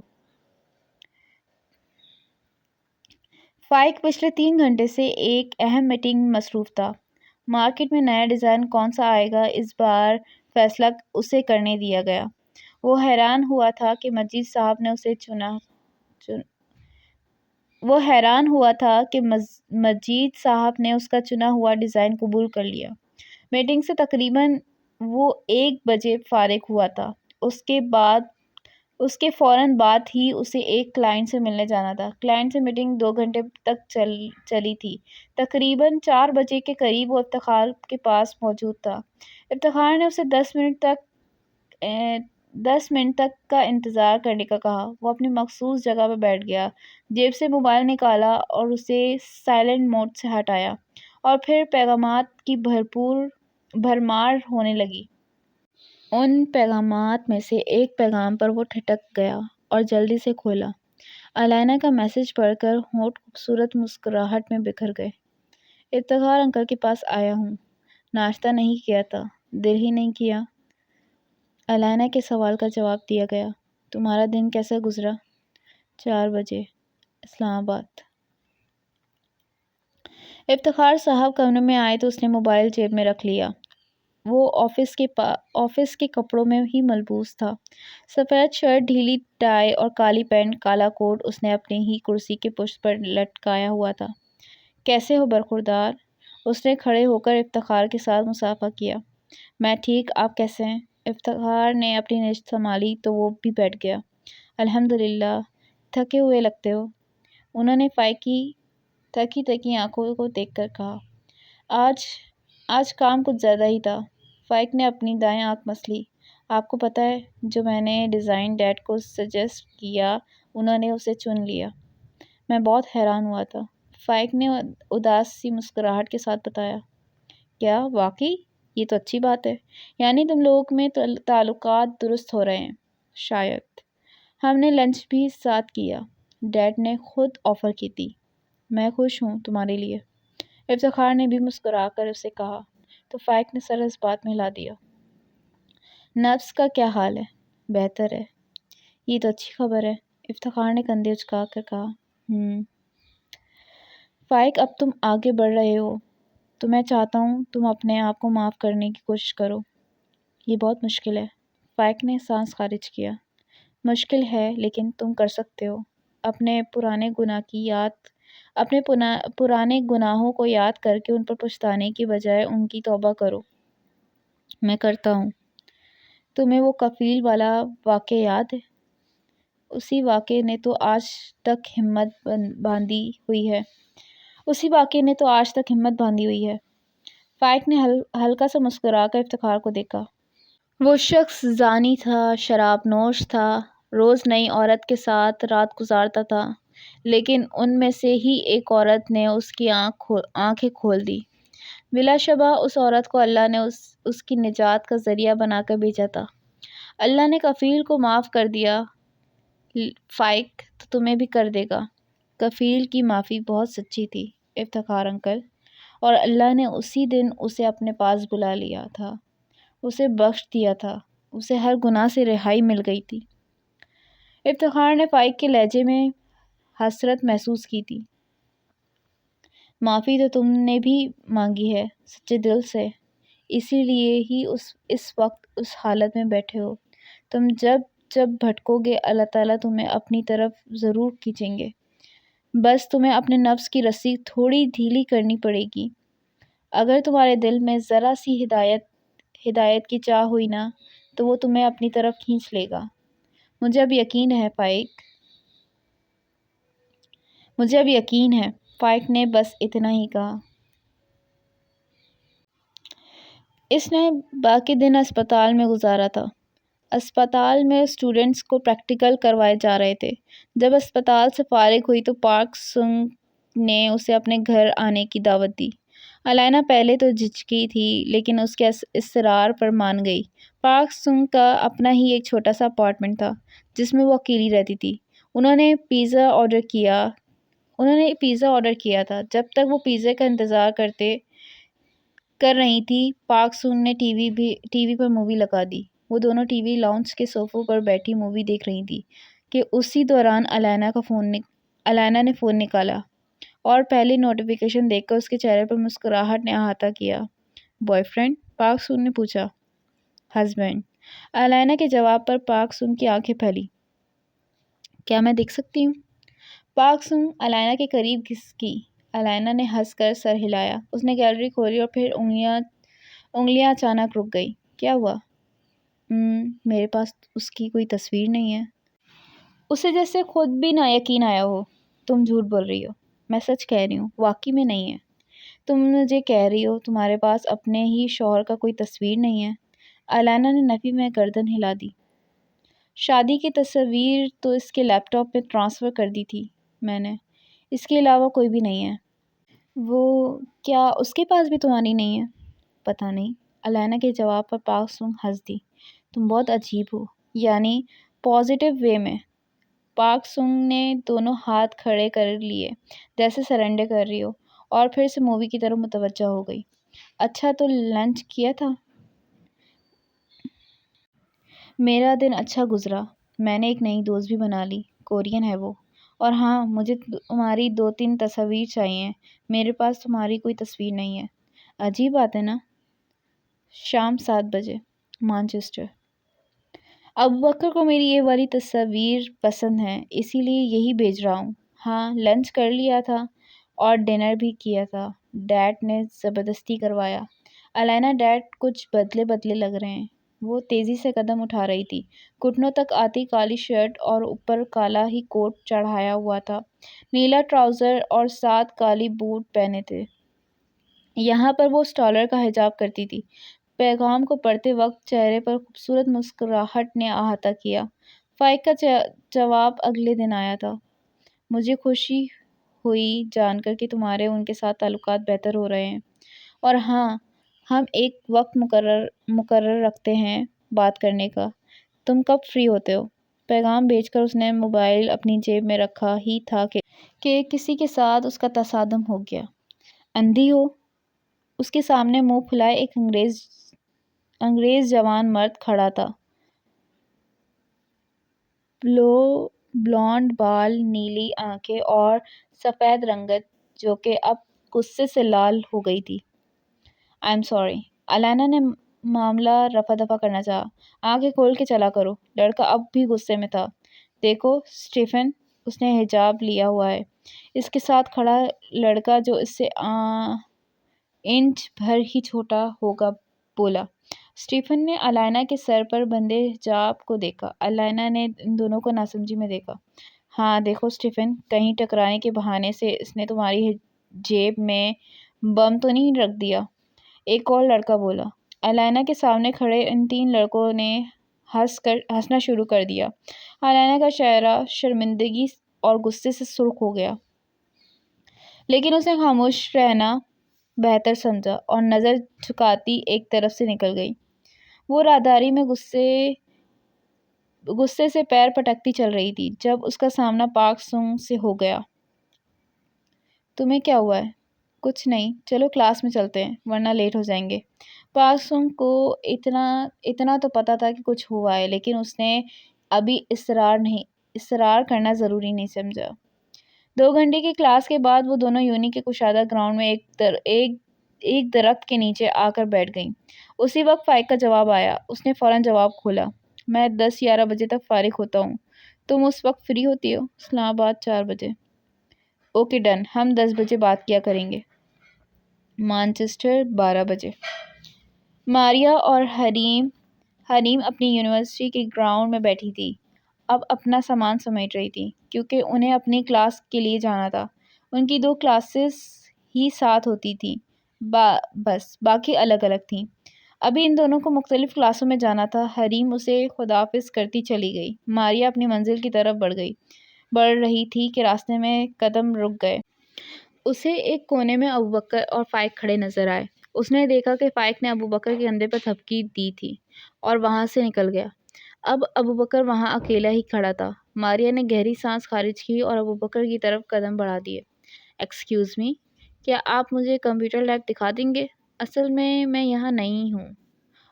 فائق پچھلے 3 گھنٹے سے ایک اہم میٹنگ میں مصروف تھا۔ مارکیٹ میں نیا ڈیزائن کون سا آئے گا، اس بار فیصلہ اسے کرنے دیا گیا۔ وہ حیران ہوا تھا کہ مجید صاحب نے اس کا چنا ہوا ڈیزائن قبول کر لیا۔ میٹنگ سے تقریباً وہ 1 بجے فارغ ہوا تھا۔ اس کے فوراً بعد ہی اسے ایک کلائنٹ سے ملنے جانا تھا۔ کلائنٹ سے میٹنگ 2 گھنٹے تک چلی تھی۔ تقریباً 4 بجے کے قریب وہ افتخار کے پاس موجود تھا۔ افتخار نے اسے 10 منٹ تک کا انتظار کرنے کا کہا۔ وہ اپنی مخصوص جگہ پر بیٹھ گیا، جیب سے موبائل نکالا اور اسے سائلنٹ موڈ سے ہٹایا، اور پھر پیغامات کی بھرمار ہونے لگی۔ ان پیغامات میں سے ایک پیغام پر وہ ٹھٹک گیا اور جلدی سے کھولا۔ الینا کا میسج پڑھ کر ہونٹ خوبصورت مسکراہٹ میں بکھر گئے۔ افتخار انکل کے پاس آیا ہوں۔ ناشتہ نہیں کیا تھا؟ دل ہی نہیں کیا؟ الینا کے سوال کا جواب دیا گیا۔ تمہارا دن کیسا گزرا؟ 4 بجے، اسلام آباد۔ افتخار صاحب کمرے میں آئے تو اس نے موبائل جیب میں رکھ لیا۔ وہ آفس کے کپڑوں میں ہی ملبوس تھا۔ سفید شرٹ، ڈھیلی ٹائی اور کالی پینٹ، کالا کوٹ اس نے اپنی ہی کرسی کے پشت پر لٹکایا ہوا تھا۔ کیسے ہو برخوردار؟ اس نے کھڑے ہو کر افتخار کے ساتھ مصافحہ کیا۔ میں ٹھیک، آپ کیسے ہیں؟ افتخار نے اپنی نشست سنبھالی تو وہ بھی بیٹھ گیا۔ الحمدللہ، تھکے ہوئے لگتے ہو، انہوں نے فائق کی تھکی آنکھوں کو دیکھ کر کہا۔ آج کام کچھ زیادہ ہی تھا۔ فائق نے اپنی دائیں آنکھ مس لی۔ آپ کو پتہ ہے، جو میں نے ڈیزائن ڈیڈ کو سجیسٹ کیا، انہوں نے اسے چن لیا۔ میں بہت حیران ہوا تھا، فائق نے اداس سی مسکراہٹ کے ساتھ بتایا۔ کیا واقعی؟ یہ تو اچھی بات ہے، یعنی تم لوگوں میں تعلقات درست ہو رہے ہیں۔ شاید۔ ہم نے لنچ بھی ساتھ کیا، ڈیڈ نے خود آفر کی تھی۔ میں خوش ہوں تمہارے لیے، افتخار نے بھی مسکرا کر اسے کہا، تو فائق نے سر اس بات میں ہلا دیا۔ نفس کا کیا حال ہے؟ بہتر ہے۔ یہ تو اچھی خبر ہے، افتخار نے کندھے اچکا کر کہا۔ فائق، اب تم آگے بڑھ رہے ہو، تو میں چاہتا ہوں تم اپنے آپ کو معاف کرنے کی کوشش کرو۔ یہ بہت مشکل ہے، فائق نے سانس خارج کیا۔ مشکل ہے، لیکن تم کر سکتے ہو۔ اپنے پرانے گناہوں کو یاد کر کے ان پر پچھتانے کی بجائے ان کی توبہ کرو۔ میں کرتا ہوں۔ تمہیں وہ کفیل والا واقعہ یاد ہے؟ اسی واقعے نے تو آج تک ہمت باندھی ہوئی ہے۔ فائق نے ہلکا سا مسکرا کر افتخار کو دیکھا۔ وہ شخص زانی تھا، شراب نوش تھا، روز نئی عورت کے ساتھ رات گزارتا تھا، لیکن ان میں سے ہی ایک عورت نے اس کی آنکھیں کھول دی۔ بلا شبہ اس عورت کو اللہ نے اس کی نجات کا ذریعہ بنا کر بھیجا تھا۔ اللہ نے کفیل کو معاف کر دیا فائق، تو تمہیں بھی کر دے گا۔ کفیل کی معافی بہت سچی تھی افتخار انکل، اور اللہ نے اسی دن اسے اپنے پاس بلا لیا تھا، اسے بخش دیا تھا، اسے ہر گناہ سے رہائی مل گئی تھی۔ افتخار نے فائق کے لہجے میں حسرت محسوس کی تھی۔ معافی تو تم نے بھی مانگی ہے سچے دل سے، اسی لیے ہی اس وقت اس حالت میں بیٹھے ہو۔ تم جب بھٹکو گے، اللہ تعالیٰ تمہیں اپنی طرف ضرور کھینچیں گے، بس تمہیں اپنے نفس کی رسی تھوڑی ڈھیلی کرنی پڑے گی۔ اگر تمہارے دل میں ذرا سی ہدایت کی چاہ ہوئی نا تو وہ تمہیں اپنی طرف کھینچ لے گا۔ مجھے اب یقین ہے فائق، مجھے اب یقین ہے، فائق نے بس اتنا ہی کہا۔ اس نے باقی دن اسپتال میں گزارا تھا۔ اسپتال میں اسٹوڈنٹس کو پریکٹیکل کروائے جا رہے تھے۔ جب اسپتال سے فارغ ہوئی تو پارک سنگ نے اسے اپنے گھر آنے کی دعوت دی۔ علائنہ پہلے تو جھجکی تھی لیکن اس کے اصرار پر مان گئی۔ پارک سنگ کا اپنا ہی ایک چھوٹا سا اپارٹمنٹ تھا جس میں وہ اکیلی رہتی تھی۔ انہوں نے پیزا آرڈر کیا تھا۔ جب تک وہ پیزے کا انتظار کر رہی تھی پارک سنگ نے ٹی وی پر مووی لگا دی۔ وہ دونوں ٹی وی لاؤنج کے صوفوں پر بیٹھی مووی دیکھ رہی تھی کہ اسی دوران علائنہ نے فون نکالا اور پہلی نوٹیفیکیشن دیکھ کر اس کے چہرے پر مسکراہٹ نے احاطہ کیا۔ Boy friend? پارک سنگ نے پوچھا۔ ہسبینڈ، علائنہ کے جواب پر پارک سنگ کی آنکھیں پھیلی۔ کیا میں دیکھ سکتی ہوں؟ پارک سنگ علائنہ کے قریب گھسکی۔ علائنہ نے ہنس کر سر ہلایا۔ اس نے گیلری کھولی اور پھر انگلیاں اچانک رک گئی۔ کیا ہوا؟ میرے پاس اس کی کوئی تصویر نہیں ہے۔ اسے جیسے خود بھی نا یقین آیا ہو۔ تم جھوٹ بول رہی ہو۔ میں سچ کہہ رہی ہوں، واقعی میں نہیں ہے۔ تم مجھے کہہ رہی ہو تمہارے پاس اپنے ہی شوہر کا کوئی تصویر نہیں ہے؟ علائنہ نے نفی میں گردن ہلا دی۔ شادی کی تصویر تو اس کے لیپ ٹاپ میں ٹرانسفر کر دی تھی میں نے، اس کے علاوہ کوئی بھی نہیں ہے۔ وہ کیا اس کے پاس بھی تمہاری نہیں ہے؟ پتہ نہیں۔ علائنہ کے جواب پر پارک سنگ ہنس دی۔ تم بہت عجیب ہو، یعنی پازیٹیو وے میں۔ پارک سنگ نے دونوں ہاتھ کھڑے کر لیے جیسے سرنڈر کر رہی ہو اور پھر سے مووی کی طرف متوجہ ہو گئی۔ اچھا تو لنچ کیا تھا؟ میرا دن اچھا گزرا۔ میں نے ایک نئی دوست بھی بنا لی، کورین ہے وہ۔ اور ہاں، مجھے تمہاری 2-3 تصاویر چاہیے۔ میرے پاس تمہاری کوئی تصویر نہیں ہے۔ عجیب بات ہے نا؟ شام 7 بجے، مانچسٹر۔ ابوبکر کو میری یہ والی تصاویر پسند ہیں، اسی لیے یہی بھیج رہا ہوں۔ ہاں، لنچ کر لیا تھا اور ڈنر بھی کیا تھا۔ ڈیڈ نے زبردستی کروایا۔ علائنہ ڈیڈ کچھ بدلے بدلے لگ رہے ہیں۔ وہ تیزی سے قدم اٹھا رہی تھی۔ گھٹنوں تک آتی کالی شرٹ اور اوپر کالا ہی کوٹ چڑھایا ہوا تھا، نیلا ٹراؤزر اور ساتھ کالی بوٹ پہنے تھے۔ یہاں پر وہ اسٹالر کا حجاب کرتی تھی۔ پیغام کو پڑھتے وقت چہرے پر خوبصورت مسکراہٹ نے احاطہ کیا۔ فائق کا جواب اگلے دن آیا تھا۔ مجھے خوشی ہوئی جان کر کہ تمہارے ان کے ساتھ تعلقات بہتر ہو رہے ہیں، اور ہاں، ہم ایک وقت مقرر رکھتے ہیں بات کرنے کا۔ تم کب فری ہوتے ہو؟ پیغام بھیج کر اس نے موبائل اپنی جیب میں رکھا ہی تھا کہ کسی کے ساتھ اس کا تصادم ہو گیا۔ اندھی ہو؟ اس کے سامنے منہ پھلائے ایک انگریز جوان مرد کھڑا تھا۔ بلونڈ بال، نیلی آنکھیں اور سفید رنگت جو کہ اب غصے سے لال ہو گئی تھی۔ I am sorry. علائنہ نے معاملہ رفع دفع کرنا چاہا۔ آنکھیں کھول کے چلا کرو۔ لڑکا اب بھی غصے میں تھا۔ دیکھو اسٹیفن، اس نے حجاب لیا ہوا ہے۔ اس کے ساتھ کھڑا لڑکا جو اس سے انچ بھر ہی چھوٹا ہوگا بولا۔ اسٹیفن نے علائنہ کے سر پر بندھے حجاب کو دیکھا۔ علائنہ نے ان دونوں کو ناسمجھی میں دیکھا۔ ہاں دیکھو اسٹیفن، کہیں ٹکرانے کے بہانے سے اس نے تمہاری جیب میں بم تو نہیں رکھ دیا؟ ایک اور لڑکا بولا۔ علائنہ کے سامنے کھڑے ان 3 لڑکوں نے ہنسنا شروع کر دیا۔ علائنہ کا چہرہ شرمندگی اور غصے سے سرخ ہو گیا، لیکن اس نے خاموش رہنا بہتر سمجھا اور نظر جھکاتی ایک طرف سے نکل گئی۔ وہ راہداری میں غصے سے پیر پٹکتی چل رہی تھی جب اس کا سامنا پارک سنگ سے ہو گیا۔ تمہیں کیا ہوا ہے؟ کچھ نہیں، چلو کلاس میں چلتے ہیں ورنہ لیٹ ہو جائیں گے۔ پارک سنگ کو اتنا تو پتا تھا کہ کچھ ہوا ہے، لیکن اس نے ابھی اصرار کرنا ضروری نہیں سمجھا۔ 2 گھنٹے کی کلاس کے بعد وہ دونوں یونی کے کشادہ گراؤنڈ میں ایک درخت کے نیچے آ کر بیٹھ گئیں۔ اسی وقت فائق کا جواب آیا۔ اس نے فوراً جواب کھولا۔ میں 10-11 بجے تک فارغ ہوتا ہوں۔ تم اس وقت فری ہوتی ہو؟ اسلام آباد 4 بجے۔ اوکے ڈن، ہم 10 بجے بات کیا کریں گے۔ مانچسٹر 12 بجے۔ ماریا اور حریم اپنی یونیورسٹی کے گراؤنڈ میں بیٹھی تھی، اب اپنا سامان سمیٹ رہی تھی کیونکہ انہیں اپنی کلاس کے لیے جانا تھا۔ ان کی 2 کلاسز ہی ساتھ ہوتی تھیں، بس باقی الگ الگ تھیں۔ ابھی ان دونوں کو مختلف کلاسوں میں جانا تھا۔ حریم اسے خداحافظ کرتی چلی گئی۔ ماریا اپنی منزل کی طرف بڑھ رہی تھی کہ راستے میں قدم رک گئے۔ اسے ایک کونے میں ابوبکر اور فائق کھڑے نظر آئے۔ اس نے دیکھا کہ فائق نے ابوبکر کے کندھے پر تھپکی دی تھی اور وہاں سے نکل گیا۔ اب ابوبکر وہاں اکیلا ہی کھڑا تھا۔ ماریا نے گہری سانس خارج کی اور ابوبکر کی طرف قدم بڑھا دیے۔ ایکسکیوز می، کیا آپ مجھے کمپیوٹر لیب دکھا دیں گے؟ اصل میں یہاں نئی ہوں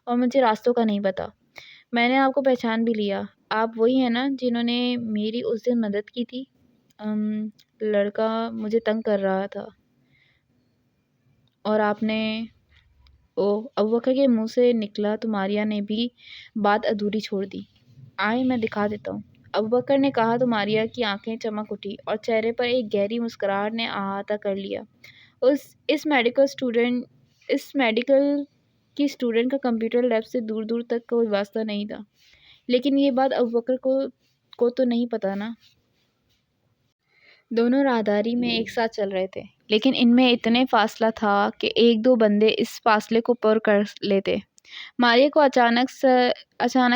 اور مجھے راستوں کا نہیں پتہ۔ میں نے آپ کو پہچان بھی لیا۔ آپ وہی ہیں نا جنہوں نے میری اس دن مدد کی تھی؟ لڑکا مجھے تنگ کر رہا تھا اور آپ نے ابوبکر کے منہ سے نکلا تو ماریا نے بھی بات ادھوری چھوڑ دی۔ آئیں میں دکھا دیتا ہوں، ابوبکر نے کہا تو ماریا کی آنکھیں چمک اٹھی اور چہرے پر ایک گہری مسکراہٹ نے احاطہ کر لیا۔ اس میڈیکل کی اسٹوڈنٹ کا کمپیوٹر لیب سے دور دور تک کوئی واسطہ نہیں تھا، لیکن یہ بات ابوبکر کو تو نہیں پتہ نا۔ دونوں راہداری میں ایک ساتھ چل رہے تھے، لیکن ان میں اتنے فاصلہ تھا کہ 1-2 بندے اس فاصلے کو پر کر لیتے۔ ماریا کو اچانک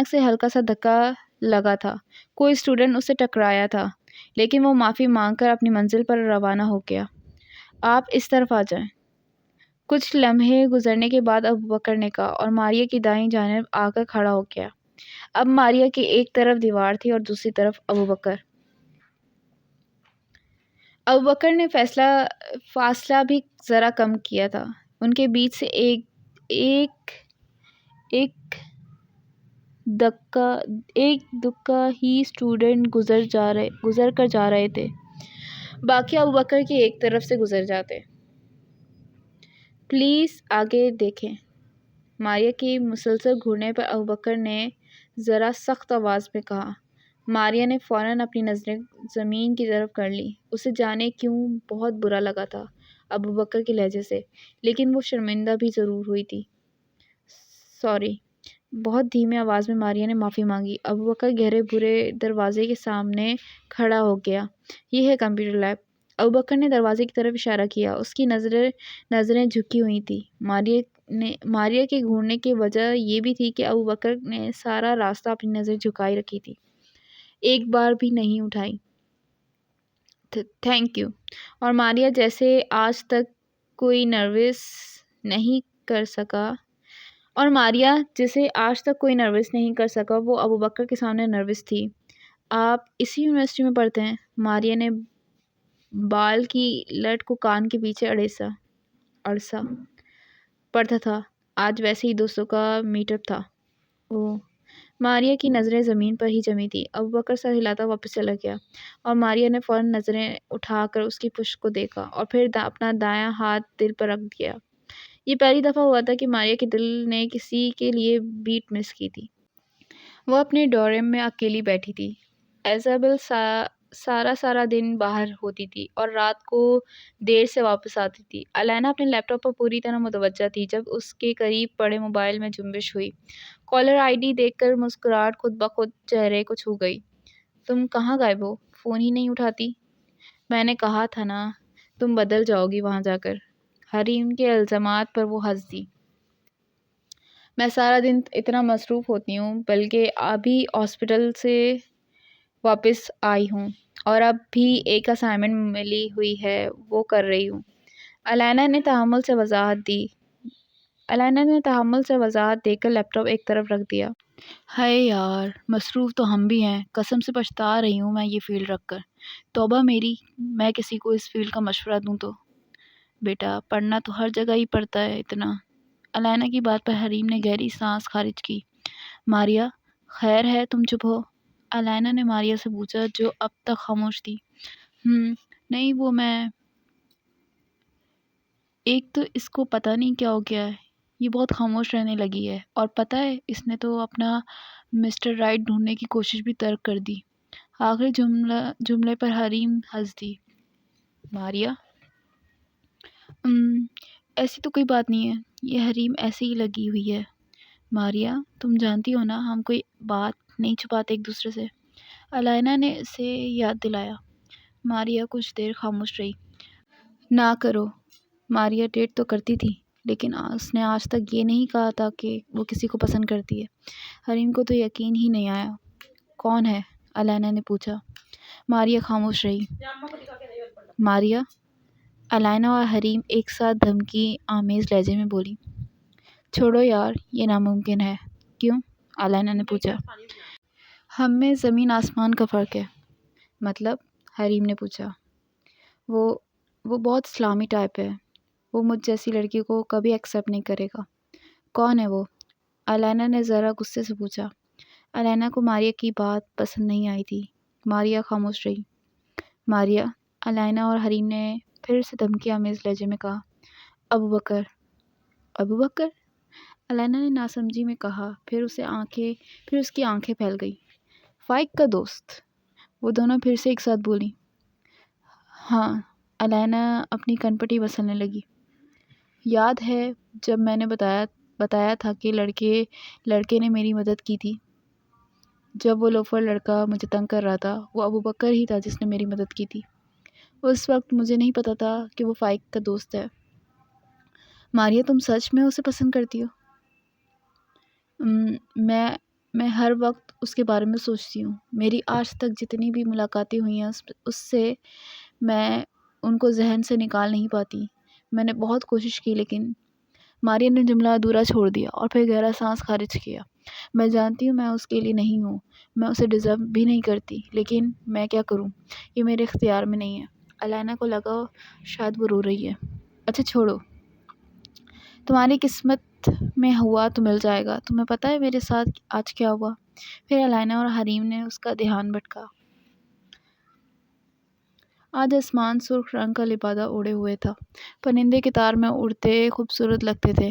سے ہلکا سا دھکا لگا تھا۔ کوئی اسٹوڈنٹ اسے ٹکرایا تھا، لیکن وہ معافی مانگ کر اپنی منزل پر روانہ ہو گیا۔ آپ اس طرف آ جائیں۔ کچھ لمحے گزرنے کے بعد ابوبکر نے کہا اور ماریا کی دائیں جانب آ کر کھڑا ہو گیا۔ اب ماریا کی ایک طرف دیوار تھی اور دوسری طرف ابوبکر۔ ابوبکر نے فاصلہ بھی ذرا کم کیا تھا۔ ان کے بیچ سے ایک دکا ہی اسٹوڈنٹ گزر کر جا رہے تھے، باقی ابوبکر کی ایک طرف سے گزر جاتے۔ پلیز آگے دیکھیں۔ ماریا کی مسلسل گھورنے پر ابوبکر نے ذرا سخت آواز میں کہا۔ ماریا نے فوراً اپنی نظریں زمین کی طرف کر لیں۔ اسے جانے کیوں بہت برا لگا تھا ابوبکر کے لہجے سے، لیکن وہ شرمندہ بھی ضرور ہوئی تھی۔ سوری، بہت دھیمی آواز میں ماریا نے معافی مانگی۔ ابوبکر گہرے بھورے دروازے کے سامنے کھڑا ہو گیا۔ یہ ہے کمپیوٹر لیب۔ ابوبکر نے دروازے کی طرف اشارہ کیا۔ اس کی نظریں جھکی ہوئی تھیں۔ ماریا کے گھورنے کی وجہ یہ بھی تھی کہ ابوبکر نے سارا راستہ اپنی نظریں جھکائے رکھی تھی، ایک بار بھی نہیں اٹھائی۔ Thank you. اور ماریا جیسے آج تک کوئی نروس نہیں کر سکا وہ ابوبکر کے سامنے نروس تھی۔ آپ اسی یونیورسٹی میں پڑھتے ہیں؟ ماریا نے بال کی لٹ کو کان کے پیچھے اڑسا۔ پڑھتا تھا، آج ویسے ہی دوستوں کا میٹ اپ تھا۔ اوہ۔ ماریا کی نظریں زمین پر ہی جمی تھیں۔ ابوبکر سر ہلاتا واپس چلا گیا اور ماریا نے فوراً نظریں اٹھا کر اس کی پشت کو دیکھا اور پھر اپنا دایاں ہاتھ دل پر رکھ دیا۔ یہ پہلی دفعہ ہوا تھا کہ ماریا کے دل نے کسی کے لیے بیٹ مس کی تھی۔ وہ اپنے ڈورم میں اکیلی بیٹھی تھی۔ ایزابل سارا دن باہر ہوتی تھی اور رات کو دیر سے واپس آتی تھی۔ الینا اپنے لیپ ٹاپ پر پوری طرح متوجہ تھی جب اس کے قریب پڑے موبائل میں جنبش ہوئی۔ کالر آئی ڈی دیکھ کر مسکراہٹ خود بخود چہرے کو چھو گئی۔ تم کہاں غائب ہو؟ فون ہی نہیں اٹھاتی۔ میں نے کہا تھا نا تم بدل جاؤ گی وہاں جا کر۔ حریم کے الزامات پر وہ ہنس دی۔ میں سارا دن اتنا مصروف ہوتی ہوں، بلکہ ابھی ہاسپٹل سے واپس آئی ہوں اور اب بھی ایک اسائنمنٹ ملی ہوئی ہے وہ کر رہی ہوں۔ الینا نے تحمل سے وضاحت دے کر لیپ ٹاپ ایک طرف رکھ دیا۔ ہائے یار، مصروف تو ہم بھی ہیں، قسم سے پچھتا رہی ہوں میں یہ فیلڈ رکھ کر۔ توبہ میری، میں کسی کو اس فیلڈ کا مشورہ دوں تو۔ بیٹا پڑھنا تو ہر جگہ ہی پڑتا ہے اتنا۔ الینا کی بات پر حریم نے گہری سانس خارج کی۔ ماریا، خیر ہے تم چپ ہو؟ الینا نے ماریا سے پوچھا جو اب تک خاموش تھی۔ نہیں وہ میں، ایک تو اس کو پتہ نہیں کیا ہو گیا ہے، یہ بہت خاموش رہنے لگی ہے، اور پتہ ہے اس نے تو اپنا مسٹر رائٹ ڈھونڈنے کی کوشش بھی ترک کر دی۔ آخری جملے پر حریم ہنس دی۔ ماریا ایسی تو کوئی بات نہیں ہے، یہ حریم ایسے ہی لگی ہوئی ہے۔ ماریا تم جانتی ہو نا ہم کوئی بات نہیں چھپاتے ایک دوسرے سے، الائنا نے اسے یاد دلایا۔ ماریا کچھ دیر خاموش رہی۔ نہ کرو، ماریا ڈیٹ تو کرتی تھی لیکن اس نے آج تک یہ نہیں کہا تھا کہ وہ کسی کو پسند کرتی ہے۔ حریم کو تو یقین ہی نہیں آیا۔ کون ہے؟ الائنا نے پوچھا۔ ماریا خاموش رہی۔ ماریا، الائنا اور حریم ایک ساتھ دھمکی آمیز لہجے میں بولی۔ چھوڑو یار، یہ ناممکن ہے۔ کیوں؟ الائنا نے پوچھا۔ ہم میں زمین آسمان کا فرق ہے۔ مطلب؟ حریم نے پوچھا۔ وہ بہت اسلامی ٹائپ ہے، وہ مجھ جیسی لڑکی کو کبھی ایکسیپٹ نہیں کرے گا۔ کون ہے وہ؟ الائنا نے ذرا غصے سے پوچھا۔ الائنا کو ماریا کی بات پسند نہیں آئی تھی۔ ماریا خاموش رہی۔ ماریا، الائنا اور حریم نے پھر سے دھمکی آمیز لہجے میں کہا۔ ابوبکر۔ ابوبکر؟ الائنا نے ناسمجھی میں کہا، پھر اس کی آنکھیں پھیل گئی۔ فائق کا دوست؟ وہ دونوں پھر سے ایک ساتھ بولی۔ ہاں، الائنا اپنی کنپٹی بسلنے لگی۔ یاد ہے جب میں نے بتایا تھا کہ لڑکے نے میری مدد کی تھی؟ جب وہ لوفر لڑکا مجھے تنگ کر رہا تھا، وہ ابوبکر ہی تھا جس نے میری مدد کی تھی۔ اس وقت مجھے نہیں پتا تھا کہ وہ فائق کا دوست ہے۔ ماریا تم سچ میں اسے پسند کرتی ہو؟ میں ہر وقت اس کے بارے میں سوچتی ہوں۔ میری آج تک جتنی بھی ملاقاتیں ہوئی ہیں اس سے میں ان کو ذہن سے نکال نہیں پاتی۔ میں نے بہت کوشش کی لیکن… ماریا نے جملہ ادھورا چھوڑ دیا اور پھر گہرا سانس خارج کیا۔ میں جانتی ہوں میں اس کے لیے نہیں ہوں، میں اسے ڈیزرو بھی نہیں کرتی، لیکن میں کیا کروں، یہ میرے اختیار میں نہیں ہے۔ الائنا کو لگا شاید وہ رو رہی ہے۔ اچھا چھوڑو، تمہاری قسمت میں ہوا تو مل جائے گا۔ تمہیں پتہ ہے میرے ساتھ آج کیا ہوا؟ پھر الائنا اور حریم نے اس کا دھیان بھٹکا۔ آج آسمان سرخ رنگ کا لبادہ اوڑھے ہوئے تھا۔ پرندے قطار میں اڑتے خوبصورت لگتے تھے۔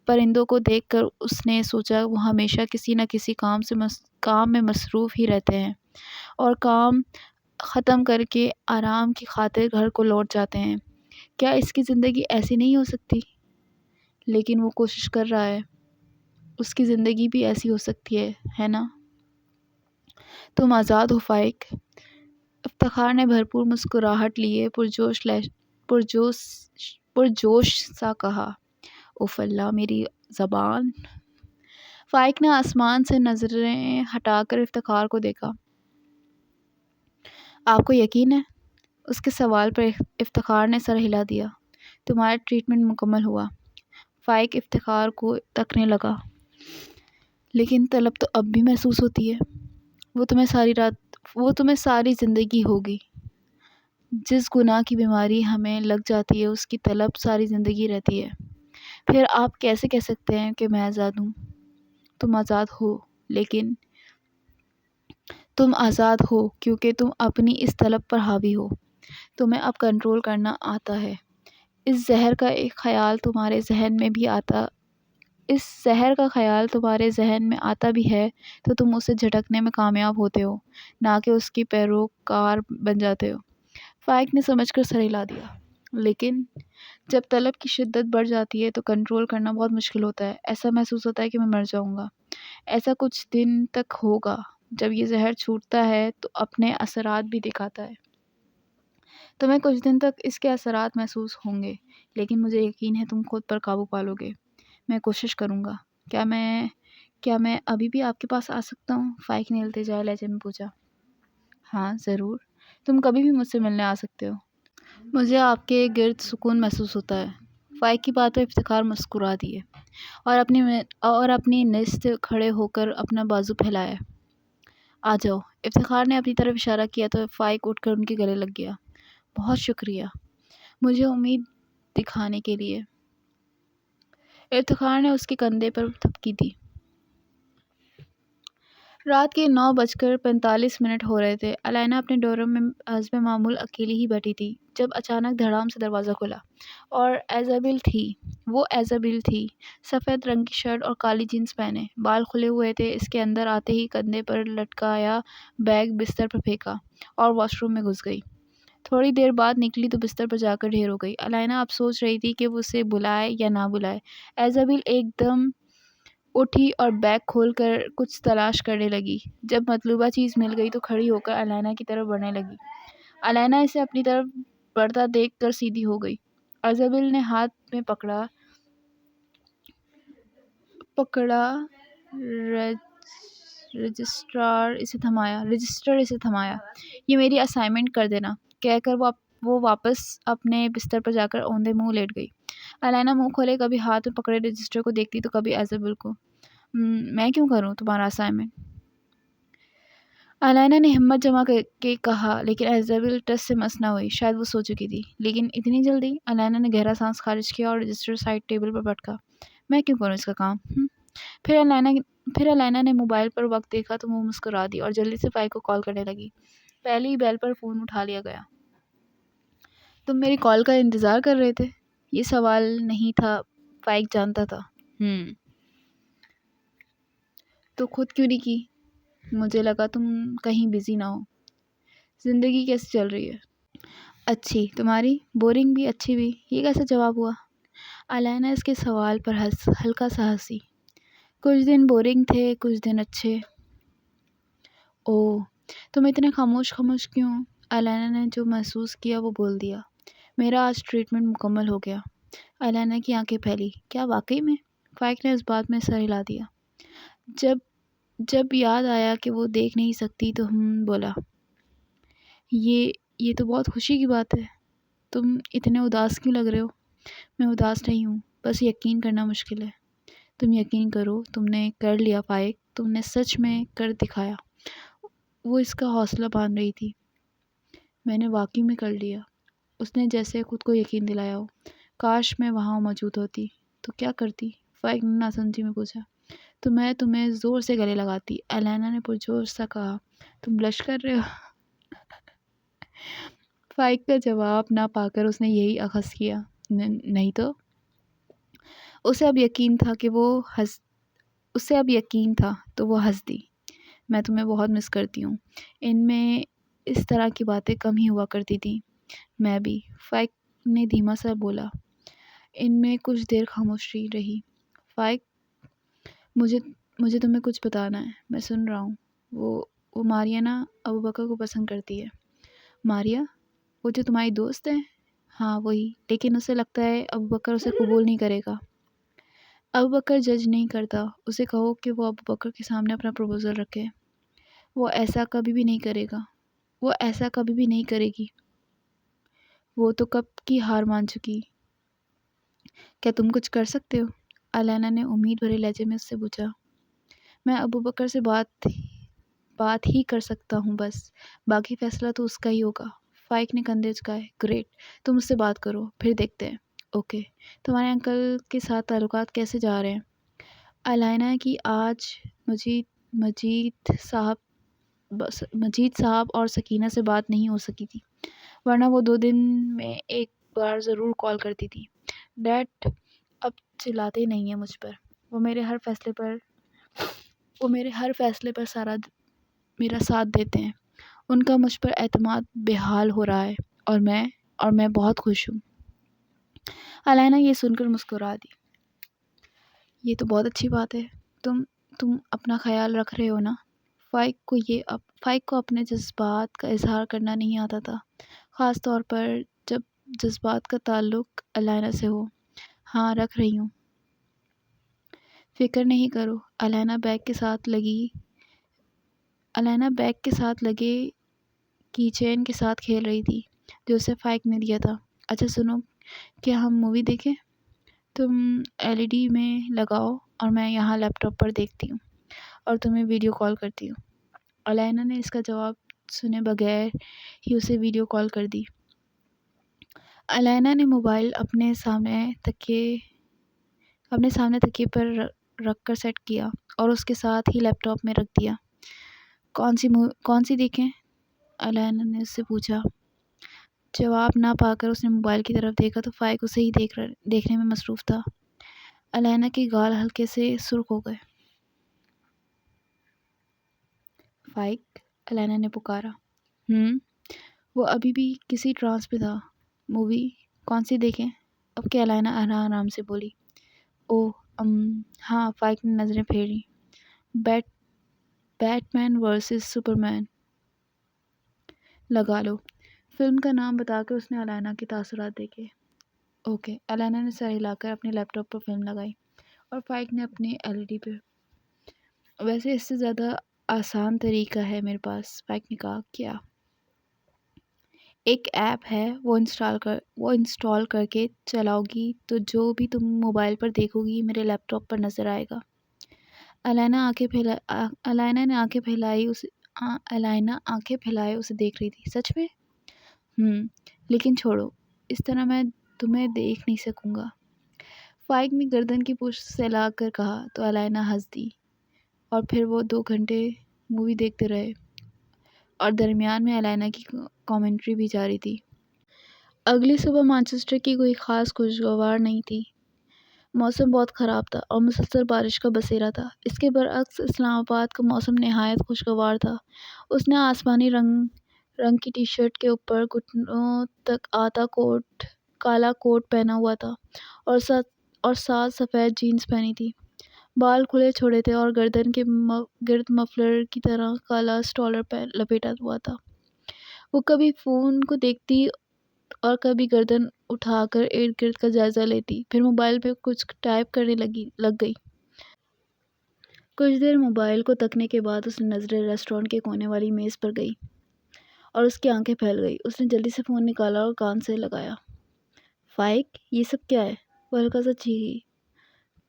پرندوں کو دیکھ کر اس نے سوچا وہ ہمیشہ کسی نہ کسی کام میں مصروف ہی رہتے ہیں اور کام ختم کر کے آرام کی خاطر گھر کو لوٹ جاتے ہیں۔ کیا اس کی زندگی ایسی نہیں ہو سکتی؟ لیکن وہ کوشش کر رہا ہے۔ اس کی زندگی بھی ایسی ہو سکتی ہے نا؟ تم آزاد ہو فائق۔ افتخار نے بھرپور مسکراہٹ لیے پرجوش سا کہا۔ اوف اللہ میری زبان۔ فائق نے آسمان سے نظریں ہٹا کر افتخار کو دیکھا۔ آپ کو یقین ہے؟ اس کے سوال پر افتخار نے سر ہلا دیا۔ تمہارا ٹریٹمنٹ مکمل ہوا۔ فائق افتخار کو تکنے لگا۔ لیکن طلب تو اب بھی محسوس ہوتی ہے۔ وہ تمہیں ساری زندگی ہوگی۔ جس گناہ کی بیماری ہمیں لگ جاتی ہے اس کی طلب ساری زندگی رہتی ہے۔ پھر آپ کیسے کہہ سکتے ہیں کہ میں آزاد ہوں؟ تم آزاد ہو، لیکن تم آزاد ہو کیونکہ تم اپنی اس طلب پر حاوی ہو۔ تمہیں اب کنٹرول کرنا آتا ہے۔ اس زہر کا خیال تمہارے ذہن میں آتا بھی ہے تو تم اسے جھٹکنے میں کامیاب ہوتے ہو، نہ کہ اس کی پیروکار بن جاتے ہو۔ فائق نے سمجھ کر سر ہلا دیا۔ لیکن جب طلب کی شدت بڑھ جاتی ہے تو کنٹرول کرنا بہت مشکل ہوتا ہے۔ ایسا محسوس ہوتا ہے کہ میں مر جاؤں گا۔ ایسا کچھ دن تک ہوگا۔ جب یہ زہر چھوٹتا ہے تو اپنے اثرات بھی دکھاتا ہے۔ تمہیں کچھ دن تک اس کے اثرات محسوس ہوں گے، لیکن مجھے یقین ہے تم خود پر قابو پالو گے۔ میں کوشش کروں گا۔ کیا میں ابھی بھی آپ کے پاس آ سکتا ہوں؟ فائق نے التجائی لہجے میں پوچھا۔ ہاں ضرور، تم کبھی بھی مجھ سے ملنے آ سکتے ہو۔ مجھے آپ کے گرد سکون محسوس ہوتا ہے۔ فائق کی بات پر افتخار مسکرا دیے اور اپنی نشست کھڑے ہو کر اپنا بازو پھیلایا۔ آ جاؤ۔ افتخار نے اپنی طرف اشارہ کیا تو فائق اٹھ کر ان کے گلے لگ گیا۔ بہت شکریہ، مجھے امید دکھانے کے لیے۔ افتخار نے اس کے کندھے پر تھپکی دی۔ رات کے 9:45 ہو رہے تھے۔ الائنا اپنے ڈورم میں حسب معمول اکیلی ہی بیٹھی تھی جب اچانک دھڑام سے دروازہ کھلا اور وہ ایزابل تھی۔ سفید رنگ کی شرٹ اور کالی جینس پہنے، بال کھلے ہوئے تھے۔ اس کے اندر آتے ہی کندھے پر لٹکایا بیگ بستر پر پھینکا اور واش روم میں گھس گئی۔ تھوڑی دیر بعد نکلی تو بستر پر جا کر ڈھیر ہو گئی۔ علینا اب سوچ رہی تھی کہ وہ اسے بلائے یا نہ بلائے۔ ایزابل ایک دم اٹھی اور بیگ کھول کر کچھ تلاش کرنے لگی۔ جب مطلوبہ چیز مل گئی تو کھڑی ہو کر علینا کی طرف بڑھنے لگی۔ علینا اسے اپنی طرف بڑھتا دیکھ کر سیدھی ہو گئی۔ ایزابل نے ہاتھ میں پکڑا رجسٹر اسے تھمایا۔ یہ میری اسائنمنٹ کر دینا کہہ کر وہ واپس اپنے بستر پر جا کر اوندھے منہ لیٹ گئی۔ علینا منہ کھولے کبھی ہاتھ میں پکڑے رجسٹر کو دیکھتی تو کبھی ایزابل کو۔ میں کیوں کروں تمہارا اسائنمنٹ؟ علینا نے ہمت جما کے کہا، لیکن ایزابل ٹس سے مس نہ ہوئی۔ شاید وہ سو چکی تھی، لیکن اتنی جلدی؟ علینا نے گہرا سانس خارج کیا اور رجسٹر سائڈ ٹیبل پر پٹکا۔ میں کیوں کروں اس کا کام؟ پھر علینا نے موبائل پر وقت دیکھا تو وہ مسکرا دی اور جلدی سے فائق کو کال کرنے لگی۔ پہلی ہی بیل پر فون اٹھا لیا گیا۔ تم میری کال کا انتظار کر رہے تھے؟ یہ سوال نہیں تھا، فائق جانتا تھا۔ تو خود کیوں نہیں کی؟ مجھے لگا تم کہیں بزی نہ ہو۔ زندگی کیسی چل رہی ہے؟ اچھی، تمہاری؟ بورنگ بھی، اچھی بھی؟ یہ کیسا جواب ہوا؟ علینا اس کے سوال پر ہلکا سا ہنسی۔ کچھ دن بورنگ تھے، کچھ دن اچھے۔ اوہ، تم اتنے خاموش کیوں؟ علینا نے جو محسوس کیا وہ بول دیا۔ میرا آج ٹریٹمنٹ مکمل ہو گیا۔ علینا کی آنکھیں پھیلی۔ کیا واقعی میں؟ فائق نے اس بات میں سر ہلا دیا۔ جب یاد آیا کہ وہ دیکھ نہیں سکتی تو بولا، یہ تو بہت خوشی کی بات ہے۔ تم اتنے اداس کیوں لگ رہے ہو؟ میں اداس نہیں ہوں، بس یقین کرنا مشکل ہے۔ تم یقین کرو، تم نے کر لیا فائق، تم نے سچ میں کر دکھایا۔ وہ اس کا حوصلہ باندھ رہی تھی۔ میں نے واقعی میں کر لیا۔ اس نے جیسے خود کو یقین دلایا ہو۔ کاش میں وہاں موجود ہوتی تو کیا کرتی؟ فائق نے ناسمجھی میں پوچھا۔ تو میں تمہیں زور سے گلے لگاتی، علینا نے پرجوش سا کہا۔ تم بلش کر رہے ہو؟ فائق کا جواب نہ پا کر اس نے یہی اخذ کیا۔ نہیں تو؟ اسے اب یقین تھا تو وہ ہنس دی۔ میں تمہیں بہت مس کرتی ہوں۔ ان میں اس طرح کی باتیں کم ہی ہوا کرتی تھیں۔ میں بھی، فائق نے دھیما سا بولا۔ ان میں کچھ دیر خاموشی رہی۔ فائق، مجھے تمہیں کچھ بتانا ہے۔ میں سن رہا ہوں۔ وہ ماریہ نا ابوبکر کو پسند کرتی ہے۔ ماریہ؟ وہ جو تمہاری دوست ہے؟ ہاں وہی، لیکن اسے لگتا ہے ابوبکر اسے قبول نہیں کرے گا۔ ابوبکر جج نہیں کرتا، اسے کہو کہ وہ ابوبکر کے سامنے اپنا پروپوزل رکھے۔ وہ ایسا کبھی بھی نہیں کرے گا۔ وہ ایسا کبھی بھی نہیں کرے گی۔ وہ تو کب کی ہار مان چکی۔ کیا تم کچھ کر سکتے ہو؟ علینا نے امید بھرے لہجے میں اس سے پوچھا۔ میں ابوبکر سے بات ہی کر سکتا ہوں بس، باقی فیصلہ تو اس کا ہی ہوگا۔ فائق نے کندھے جھکائے۔ گریٹ، تم اس سے بات کرو، پھر دیکھتے ہیں۔ اوکے۔ تمہارے انکل کے ساتھ تعلقات کیسے جا رہے ہیں؟ علینا کی آج مجید صاحب اور سکینہ سے بات نہیں ہو سکی تھی، ورنہ وہ 2 دن میں ایک بار ضرور کال کرتی تھی۔ ڈیڈ اب چلاتے نہیں ہیں مجھ پر۔ وہ میرے ہر فیصلے پر میرا ساتھ دیتے ہیں۔ ان کا مجھ پر اعتماد بحال ہو رہا ہے اور میں بہت خوش ہوں۔ علینا یہ سن کر مسکرا دی۔ یہ تو بہت اچھی بات ہے۔ تم اپنا خیال رکھ رہے ہو نا؟ فائق کو اپنے جذبات کا اظہار کرنا نہیں آتا تھا، خاص طور پر جب جذبات کا تعلق علینا سے ہو۔ ہاں، رکھ رہی ہوں۔ فکر نہیں کرو۔ علینا بیگ کے ساتھ لگے کی چین کے ساتھ کھیل رہی تھی جو اسے فائق نے دیا تھا۔ اچھا سنو، کیا ہم مووی دیکھیں؟ تم LED میں لگاؤ اور میں یہاں لیپ ٹاپ پر دیکھتی ہوں اور تمہیں ویڈیو کال کرتی ہوں۔ علینا نے اس کا جواب سنے بغیر ہی اسے ویڈیو کال کر دی۔ علینا نے موبائل اپنے سامنے تکیے پر رکھ کر سیٹ کیا اور اس کے ساتھ ہی لیپ ٹاپ میں رکھ دیا۔ کون سی دیکھیں؟ علینا نے اس سے پوچھا۔ جواب نہ پا کر اس نے موبائل کی طرف دیکھا تو فائق اسے ہی دیکھنے میں مصروف تھا۔ علینا کے گال ہلکے سے سرخ ہو گئے۔ فائق، علینا نے پکارا۔ وہ ابھی بھی کسی ٹرانس پہ تھا۔ مووی کون سی دیکھیں؟ اب کیا علائنہ آرام سے بولی۔ اوہ ہاں، فائق نے نظریں پھیری۔ بیٹ مین ورسز سپرمین لگا لو۔ فلم کا نام بتا کر اس نے علائنہ کے تاثرات دیکھے۔ اوکے، علائنہ نے سر ہلا کر اپنے لیپ ٹاپ پر فلم لگائی اور فائق نے اپنی LED پہ۔ ویسے اس سے زیادہ آسان طریقہ ہے میرے پاس، فائق نے کہا۔ کیا؟ ایک ایپ ہے، وہ انسٹال کر کے چلاؤ گی تو جو بھی تم موبائل پر دیکھو گی میرے لیپ ٹاپ پر نظر آئے گا۔ علائنہ نے آنکھیں پھیلائے اسے دیکھ رہی تھی۔ سچ میں؟ لیکن چھوڑو، اس طرح میں تمہیں دیکھ نہیں سکوں گا، فائق نے گردن کی پشت سہلا کر کہا تو علائنہ ہنس دی، اور پھر وہ 2 گھنٹے مووی دیکھتے رہے، اور درمیان میں علائنہ کی کامنٹری بھی جاری تھی۔ اگلی صبح مانچسٹر کی کوئی خاص خوشگوار نہیں تھی۔ موسم بہت خراب تھا اور مسلسل بارش کا بسیرا تھا۔ اس کے برعکس اسلام آباد کا موسم نہایت خوشگوار تھا۔ اس نے آسمانی رنگ کی ٹی شرٹ کے اوپر گھٹنوں تک آتا کالا کوٹ پہنا ہوا تھا اور ساتھ سفید جینز پہنی تھی۔ بال کھلے چھوڑے تھے اور گردن کے گرد مفلر کی طرح کالا اسٹولر لپیٹا ہوا تھا۔ وہ کبھی فون کو دیکھتی اور کبھی گردن اٹھا کر ارد گرد کا جائزہ لیتی، پھر موبائل پہ کچھ ٹائپ کرنے لگ گئی۔ کچھ دیر موبائل کو تکنے کے بعد اس نے نظریں ریسٹورانٹ کے کونے والی میز پر گئی اور اس کی آنکھیں پھیل گئی۔ اس نے جلدی سے فون نکالا اور کان سے لگایا۔ فائق، یہ سب کیا ہے؟ وہ ہلکا سا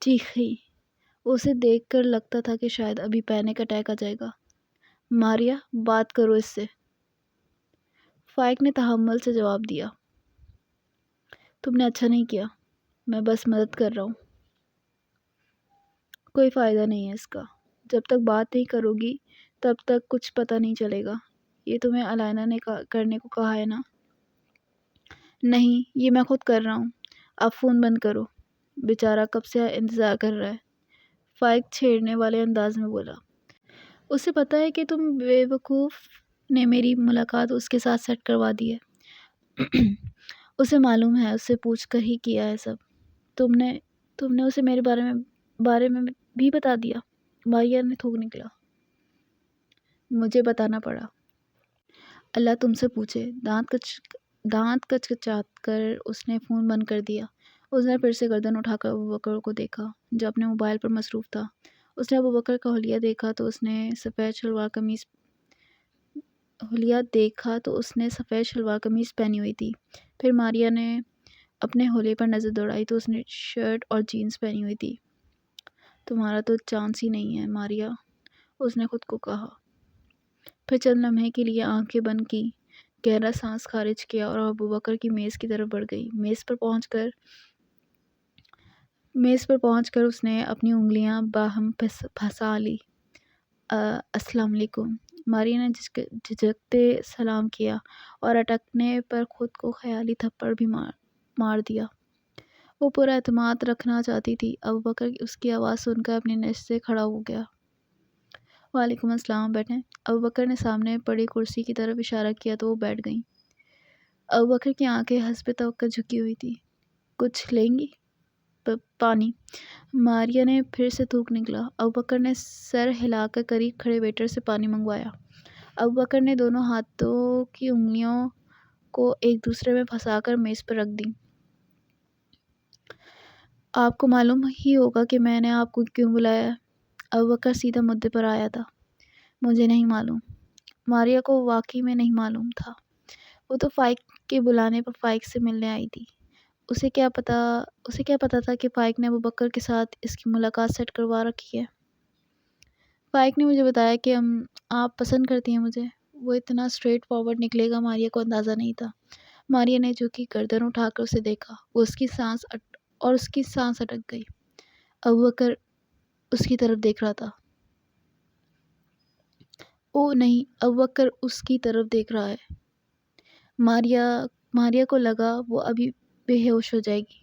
چیخی۔ اسے دیکھ کر لگتا تھا کہ شاید ابھی پینک اٹیک آ جائے گا۔ ماریا، بات کرو اس سے، فائق نے تحمل سے جواب دیا۔ تم نے اچھا نہیں کیا، میں بس مدد کر رہا ہوں۔ کوئی فائدہ نہیں ہے اس کا، جب تک بات نہیں کرو گی تب تک کچھ پتہ نہیں چلے گا۔ یہ تمہیں علائنہ نے کرنے کو کہا ہے نا؟ نہیں، یہ میں خود کر رہا ہوں۔ اب فون بند کرو، بیچارہ کب سے انتظار کر رہا ہے، فائق چھیڑنے والے انداز میں بولا۔ اسے پتہ ہے کہ تم بیوقوف نے میری ملاقات اس کے ساتھ سیٹ کروا دی ہے۔ اسے معلوم ہے، اس سے پوچھ کر ہی کیا ہے سب۔ تم نے اسے میرے بارے میں بھی بتا دیا؟ ماریا نے تھوک نکلا۔ مجھے بتانا پڑا۔ اللہ تم سے پوچھے۔ دانت کچکچا کر اس نے فون بند کر دیا۔ اس نے پھر سے گردن اٹھا کر ابوبکر کو دیکھا جو اپنے موبائل پر مصروف تھا۔ اس نے ابوبکر کا حلیہ دیکھا تو اس نے سفید شلوار قمیض پہنی ہوئی تھی۔ پھر ماریا نے اپنے حلیے پر نظر دوڑائی تو اس نے شرٹ اور جینز پہنی ہوئی تھی۔ تمہارا تو چانس ہی نہیں ہے ماریا، اس نے خود کو کہا۔ پھر چند لمحے کے لیے آنکھیں بند کی، گہرا سانس خارج کیا اور ابوبکر کی میز کی طرف بڑھ گئی۔ میز پر پہنچ کر اس نے اپنی انگلیاں باہم پھنسا لی۔ السلام علیکم، ماریا نے جھجکتے سلام کیا اور اٹکنے پر خود کو خیالی تھپڑ بھی مار دیا۔ وہ پورا اعتماد رکھنا چاہتی تھی۔ ابوبکر اس کی آواز سن کر اپنی نشست سے کھڑا ہو گیا۔ وعلیکم السلام، بیٹھیں۔ ابوبکر نے سامنے پڑی کرسی کی طرف اشارہ کیا تو وہ بیٹھ گئیں۔ ابوبکر کی آنکھیں حسب توقع جھکی ہوئی تھیں۔ کچھ لیں گی؟ پانی، ماریا نے پھر سے تھوک نکلا۔ ابوبکر نے سر ہلا کر قریب کھڑے ویٹر سے پانی منگوایا۔ ابوبکر نے دونوں ہاتھوں کی انگلیوں کو ایک دوسرے میں پھنسا کر میز پر رکھ دیں۔ آپ کو معلوم ہی ہوگا کہ میں نے آپ کو کیوں بلایا ہے؟ ابوبکر سیدھا مدعے پر آیا تھا۔ مجھے نہیں معلوم۔ ماریا کو واقعی میں نہیں معلوم تھا۔ وہ تو فائق کے بلانے پر فائق سے ملنے آئی تھی۔ اسے کیا پتا تھا کہ فائق نے ابوبکر کے ساتھ اس کی ملاقات سیٹ کروا رکھی ہے۔ فائق نے مجھے بتایا کہ آپ پسند کرتی ہیں مجھے۔ وہ اتنا اسٹریٹ فارورڈ نکلے گا ماریا کو اندازہ نہیں تھا۔ ماریا نے جھکی گردن اٹھا کر اسے دیکھا۔ اس کی سانس اٹک گئی۔ ابوبکر اس کی طرف دیکھ رہا تھا۔ اوہ نہیں، ابوبکر اس کی طرف دیکھ رہا ہے۔ ماریا کو لگا وہ ابھی بے ہوش ہو جائے گی۔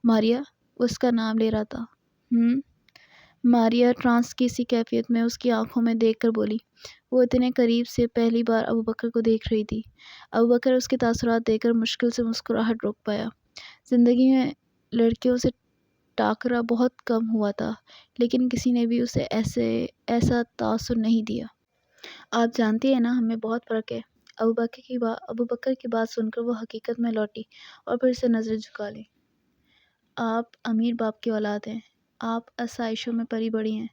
ماریا، وہ اس کا نام لے رہا تھا۔ ماریا ٹرانس کی سی کیفیت میں اس کی آنکھوں میں دیکھ کر بولی۔ وہ اتنے قریب سے پہلی بار ابوبکر کو دیکھ رہی تھی۔ ابوبکر اس کے تاثرات دیکھ کر مشکل سے مسکراہٹ روک پایا۔ زندگی میں لڑکیوں سے ٹاکرا بہت کم ہوا تھا، لیکن کسی نے بھی اسے ایسا تاثر نہیں دیا۔ آپ جانتی ہیں نا، ہمیں بہت فرق ہے۔ ابوبکر کی بات سن کر وہ حقیقت میں لوٹی اور پھر سے نظریں جھکا لیں۔ آپ امیر باپ کی اولاد ہیں۔ آپ آسائشوں میں پلی بڑھی ہیں۔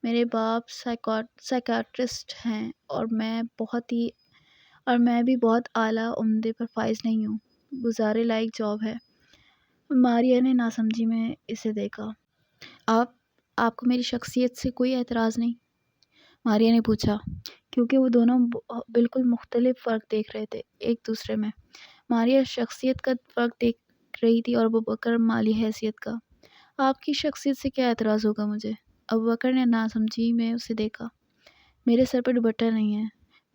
میرے باپ سائیکیاٹرسٹ ہیں اور میں بھی بہت اعلیٰ عہدے پر فائز نہیں ہوں۔ گزارے لائق جاب ہے۔ ماریا نے ناسمجھی میں اسے دیکھا۔ آپ کو میری شخصیت سے کوئی اعتراض نہیں؟ ماریا نے پوچھا، کیونکہ وہ دونوں بالکل مختلف فرق دیکھ رہے تھے ایک دوسرے میں۔ ماریا شخصیت کا فرق دیکھ رہی تھی اور ابوبکر مالی حیثیت کا۔ آپ کی شخصیت سے کیا اعتراض ہوگا مجھے؟ ابوبکر نے ناسمجھی میں اسے دیکھا۔ میرے سر پر دوپٹہ نہیں ہے،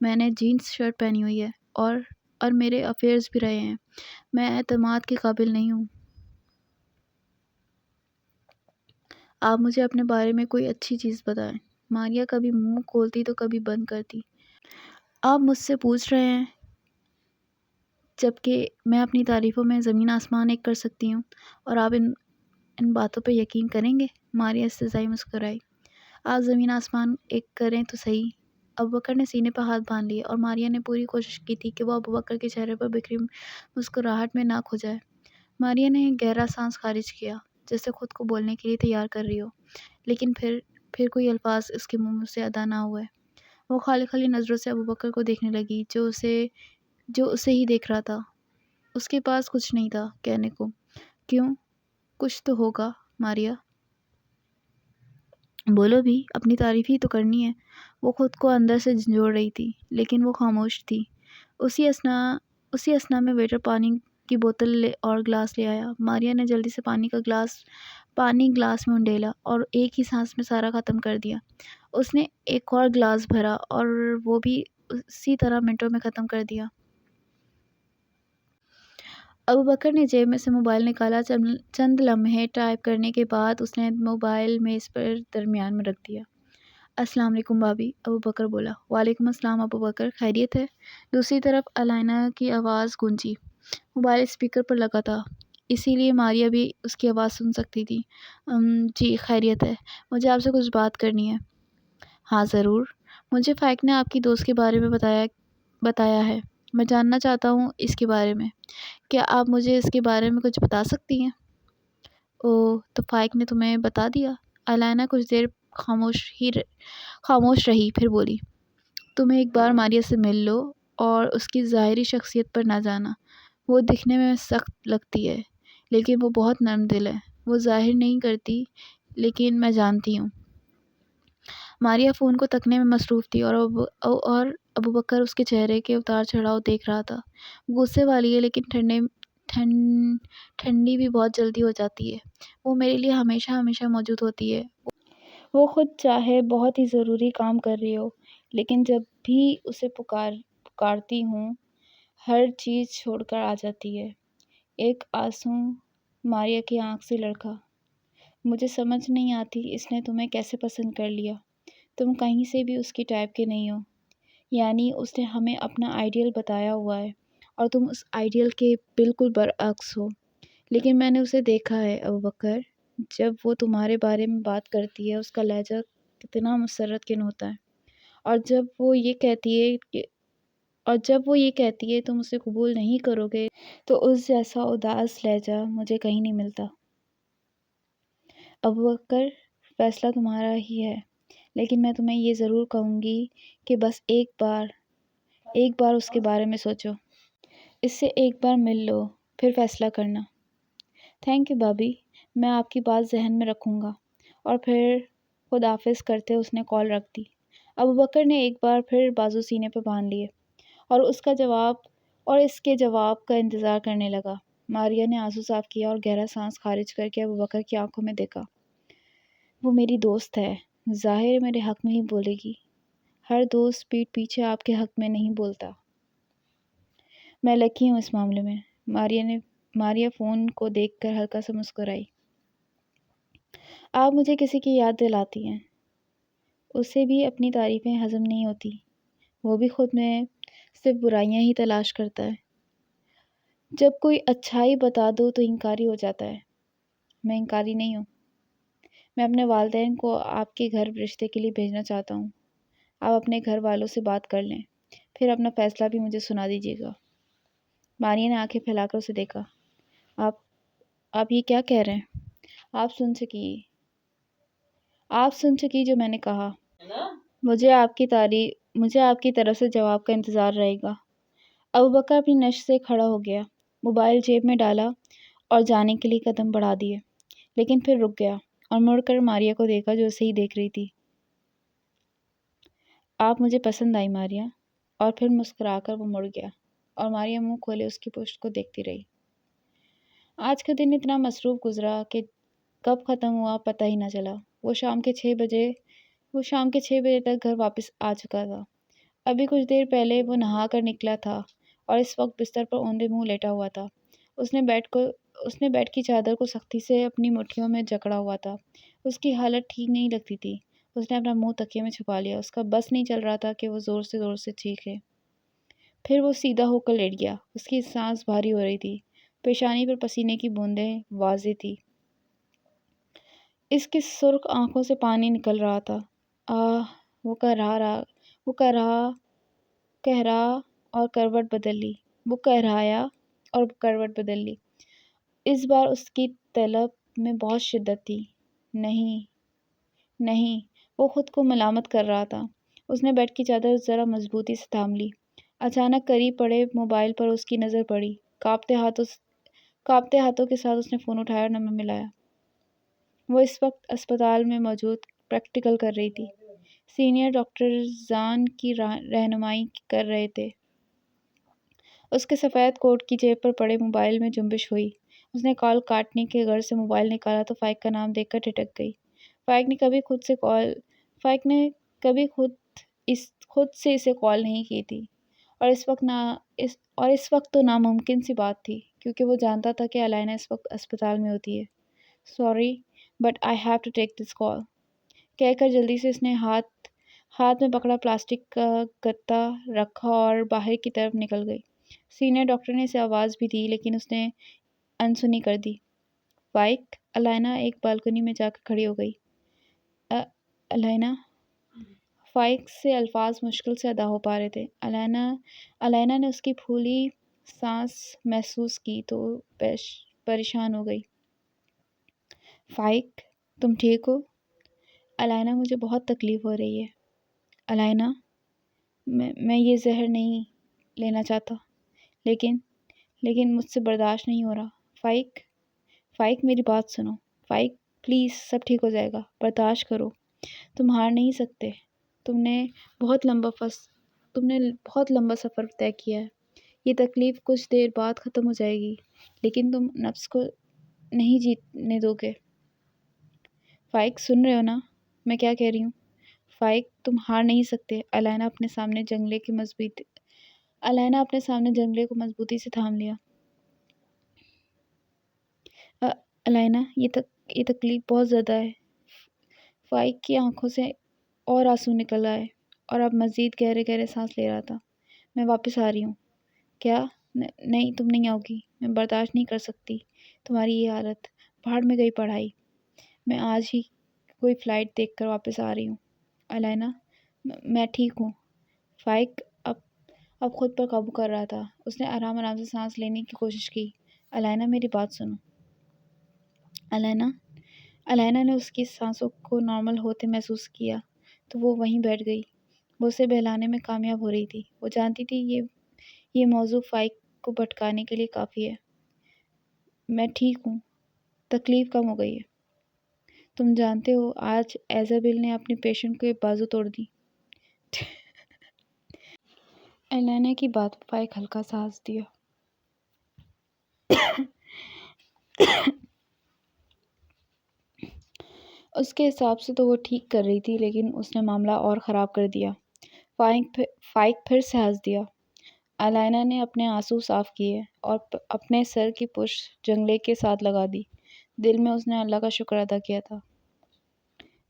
میں نے جینز شرٹ پہنی ہوئی ہے اور میرے افیئرز بھی رہے ہیں۔ میں اعتماد کے قابل نہیں ہوں۔ آپ مجھے اپنے بارے میں کوئی اچھی چیز بتائیں۔ ماریا کبھی منہ کھولتی تو کبھی بند کرتی۔ آپ مجھ سے پوچھ رہے ہیں جبکہ میں اپنی تعریفوں میں زمین آسمان ایک کر سکتی ہوں، اور آپ ان باتوں پہ یقین کریں گے؟ ماریا استہزائی مسکرائی۔ آپ زمین آسمان ایک کریں تو صحیح۔ ابوبکر نے سینے پر ہاتھ باندھ لیے اور ماریا نے پوری کوشش کی تھی کہ وہ ابوبکر کے چہرے پر بکھری مسکراہٹ میں نہ کھو جائے۔ ماریا نے گہرا سانس خارج کیا، جیسے خود کو بولنے کے لیے تیار کر رہی ہو، لیکن پھر کوئی الفاظ اس کے منہ سے ادا نہ ہوئے۔ وہ خالی نظروں سے ابوبکر کو دیکھنے لگی جو اسے ہی دیکھ رہا تھا۔ اس کے پاس کچھ نہیں تھا کہنے کو۔ کیوں؟ کچھ تو ہوگا ماریا، بولو بھی، اپنی تعریف ہی تو کرنی ہے۔ وہ خود کو اندر سے جھنجھوڑ رہی تھی، لیکن وہ خاموش تھی۔ اسی اثنا میں ویٹر پانی کی بوتل اور گلاس لے آیا۔ ماریا نے جلدی سے پانی گلاس میں انڈیلا اور ایک ہی سانس میں سارا ختم کر دیا۔ اس نے ایک اور گلاس بھرا اور وہ بھی اسی طرح منٹوں میں ختم کر دیا۔ ابوبکر نے جیب میں سے موبائل نکالا۔ چند لمحے ٹائپ کرنے کے بعد اس نے موبائل میز پر درمیان میں رکھ دیا۔ السلام علیکم بھابھی، ابوبکر بولا۔ وعلیکم السلام ابوبکر، خیریت ہے؟ دوسری طرف الائنا کی آواز گونجی۔ موبائل اسپیکر پر لگا تھا، اسی لیے ماریا بھی اس کی آواز سن سکتی تھی۔ جی خیریت ہے، مجھے آپ سے کچھ بات کرنی ہے۔ ہاں ضرور، مجھے فائق نے آپ کی دوست کے بارے میں بتایا ہے۔ میں جاننا چاہتا ہوں اس کے بارے میں۔ کیا آپ مجھے اس کے بارے میں کچھ بتا سکتی ہیں؟ اوہ، تو فائق نے تمہیں بتا دیا؟ الائنا کچھ دیر خاموش رہی، پھر بولی۔ تم ایک بار ماریا سے مل لو اور اس کی ظاہری شخصیت پر نہ جانا۔ وہ دکھنے میں سخت لگتی ہے، لیکن وہ بہت نرم دل ہے۔ وہ ظاہر نہیں کرتی، لیکن میں جانتی ہوں۔ ماریا فون کو تکنے میں مصروف تھی اور ابوبکر اس کے چہرے کے اتار چڑھاؤ دیکھ رہا تھا۔ غصے والی ہے، لیکن ٹھنڈی بھی بہت جلدی ہو جاتی ہے۔ وہ میرے لیے ہمیشہ موجود ہوتی ہے۔ وہ خود چاہے بہت ہی ضروری کام کر رہی ہو، لیکن جب بھی اسے پکارتی ہوں، ہر چیز چھوڑ کر آ جاتی ہے۔ ایک آنسو ماریا کی آنکھ سے لڑکا۔ مجھے سمجھ نہیں آتی اس نے تمہیں کیسے پسند کر لیا۔ تم کہیں سے بھی اس کی ٹائپ کے نہیں ہو۔ یعنی اس نے ہمیں اپنا آئیڈیل بتایا ہوا ہے اور تم اس آئیڈیل کے بالکل برعکس ہو۔ لیکن میں نے اسے دیکھا ہے ابوبکر، جب وہ تمہارے بارے میں بات کرتی ہے اس کا لہجہ کتنا مسرت کن ہوتا ہے، اور جب وہ یہ کہتی ہے تم اسے قبول نہیں کرو گے، تو اس جیسا اداس لہجہ مجھے کہیں نہیں ملتا۔ ابوبکر، فیصلہ تمہارا ہی ہے، لیکن میں تمہیں یہ ضرور کہوں گی کہ بس ایک بار اس کے بارے میں سوچو۔ اس سے ایک بار مل لو، پھر فیصلہ کرنا۔ تھینک یو بھابھی، میں آپ کی بات ذہن میں رکھوں گا۔ اور پھر خداحافظ کرتے اس نے کال رکھ دی۔ ابوبکر نے ایک بار پھر بازو سینے پر باندھ لیے اور اس کے جواب کا انتظار کرنے لگا۔ ماریا نے آنسو صاف کیا اور گہرا سانس خارج کر کے ابوبکر کی آنکھوں میں دیکھا۔ وہ میری دوست ہے، ظاہر میرے حق میں ہی بولے گی۔ ہر دوست پیٹھ پیچھے آپ کے حق میں نہیں بولتا۔ میں لکی ہوں اس معاملے میں۔ ماریا فون کو دیکھ کر ہلکا سا مسکرائی۔ آپ مجھے کسی کی یاد دلاتی ہیں۔ اسے بھی اپنی تعریفیں ہضم نہیں ہوتی، وہ بھی خود میں صرف برائیاں ہی تلاش کرتا ہے۔ جب کوئی اچھائی بتا دو تو انکاری ہو جاتا ہے۔ میں انکاری نہیں ہوں۔ میں اپنے والدین کو آپ کے گھر رشتے کے لیے بھیجنا چاہتا ہوں۔ آپ اپنے گھر والوں سے بات کر لیں، پھر اپنا فیصلہ بھی مجھے سنا دیجیے گا۔ ماریا نے آنکھیں پھیلا کر اسے دیکھا۔ آپ یہ کیا کہہ رہے ہیں؟ آپ سن چکی جو میں نے کہا۔ مجھے آپ کی طرف سے جواب کا انتظار رہے گا۔ ابوبکر اپنی نشست سے کھڑا ہو گیا، موبائل جیب میں ڈالا اور جانے کے لیے قدم بڑھا دیے، لیکن پھر رک گیا اور مڑ کر ماریا کو دیکھا جو اسے ہی دیکھ رہی تھی۔ آپ مجھے پسند آئی ماریا۔ اور پھر مسکرا کر وہ مڑ گیا اور ماریا منہ کھولے اس کی پشت کو دیکھتی رہی۔ آج کا دن اتنا مصروف گزرا کہ کب ختم ہوا پتہ ہی نہ چلا۔ وہ شام کے 6 بجے تک گھر واپس آ چکا تھا۔ ابھی کچھ دیر پہلے وہ نہا کر نکلا تھا اور اس وقت بستر پر اوندے منہ لیٹا ہوا تھا۔ اس نے بیڈ کی چادر کو سختی سے اپنی مٹھیوں میں جکڑا ہوا تھا۔ اس کی حالت ٹھیک نہیں لگتی تھی۔ اس نے اپنا منہ تکیے میں چھپا لیا۔ اس کا بس نہیں چل رہا تھا کہ وہ زور سے چیخے۔ پھر وہ سیدھا ہو کر لیٹ گیا۔ اس کی سانس بھاری ہو رہی تھی، پیشانی پر پسینے کی بوندیں واضح تھی۔ اس کی سرخ آنکھوں سے پانی نکل رہا تھا۔ آہ، وہ کہرایا اور کروٹ بدل لی۔ اس بار اس کی طلب میں بہت شدت تھی۔ نہیں، وہ خود کو ملامت کر رہا تھا۔ اس نے بیڈ کی چادر ذرا مضبوطی سے تھام لی۔ اچانک قریب پڑے موبائل پر اس کی نظر پڑی۔ کانپتے ہاتھوں کے ساتھ اس نے فون اٹھایا اور نمبر ملایا۔ وہ اس وقت اسپتال میں موجود پریکٹیکل کر رہی تھی۔ سینئر ڈاکٹر زان کی رہنمائی کر رہے تھے۔ اس کے سفید کوٹ کی جیب پر پڑے موبائل میں جنبش ہوئی۔ اس نے کال کاٹنے کے غرض سے موبائل نکالا تو فائق کا نام دیکھ کر ٹھٹک گئی۔ فائق نے کبھی خود سے اسے کال نہیں کی تھی، اور اس وقت تو ناممکن سی بات تھی، کیونکہ وہ جانتا تھا کہ الائنا اس وقت اسپتال میں ہوتی ہے۔ "Sorry but I have to take this call" کہہ کر جلدی سے اس نے ہاتھ میں پکڑا پلاسٹک کا گتا رکھا اور باہر کی طرف نکل گئی۔ سینئر ڈاکٹر نے اسے آواز بھی دی، لیکن اس نے انسنی کر دی۔ "فائق!" الائنا ایک بالکنی میں جا کر کھڑی ہو گئی۔ الائنا! فائق سے الفاظ مشکل سے ادا ہو پا رہے تھے۔ الائنا نے اس کی پھولی سانس محسوس کی تو پریشان ہو گئی۔ "فائق، تم ٹھیک ہو؟" "الائنا، مجھے بہت تکلیف ہو رہی ہے۔" "الائنا، میں یہ زہر نہیں لینا چاہتا، لیکن مجھ سے برداشت نہیں ہو رہا۔" فائق، میری بات سنو۔ فائق، پلیز، سب ٹھیک ہو جائے گا، برداشت کرو۔ تم ہار نہیں سکتے۔ تم نے بہت لمبا سفر طے کیا ہے۔ یہ تکلیف کچھ دیر بعد ختم ہو جائے گی، لیکن تم نفس کو نہیں جیتنے دو گے۔ فائق، سن رہے ہو نا میں کیا کہہ رہی ہوں؟ فائق، تم ہار نہیں سکتے۔ الائنا اپنے سامنے جنگلے کو مضبوطی سے تھام لیا۔ الائنا، یہ تکلیف بہت زیادہ ہے۔ فائق کی آنکھوں سے اور آنسو نکل آئے اور اب مزید گہرے سانس لے رہا تھا۔ "میں واپس آ رہی ہوں۔" "کیا؟ نہیں، تم نہیں آؤ گی۔ میں برداشت نہیں کر سکتی تمہاری یہ حالت۔ بھاڑ میں گئی پڑھائی۔ میں آج ہی کوئی فلائٹ دیکھ کر واپس آ رہی ہوں۔" "الائنا، میں ٹھیک ہوں۔" فائق اب خود پر قابو کر رہا تھا۔ اس نے آرام سے سانس لینے کی کوشش کی۔ "الائنا، میری بات سنو۔" الائنا نے اس کی سانسوں کو نارمل ہوتے محسوس کیا تو وہ وہیں بیٹھ گئی۔ وہ اسے بہلانے میں کامیاب ہو رہی تھی۔ وہ جانتی تھی یہ موضوع فائق کو بھٹکانے کے لیے کافی ہے۔ "میں ٹھیک ہوں۔ تکلیف کم ہو گئی ہے۔ تم جانتے ہو آج ایزابیل نے اپنی پیشنٹ کو ایک بازو توڑ دی۔" الائنا کی بات پر فائق ہلکا سا ہنس دیا۔ اس کے حساب سے تو وہ ٹھیک کر رہی تھی، لیکن اس نے معاملہ اور خراب کر دیا۔ فائق پھر سے ہنس دیا۔ الائنا نے اپنے آنسو صاف کیے اور اپنے سر کی پشت جنگلے کے ساتھ لگا دی۔ دل میں اس نے اللہ کا شکر ادا کیا تھا۔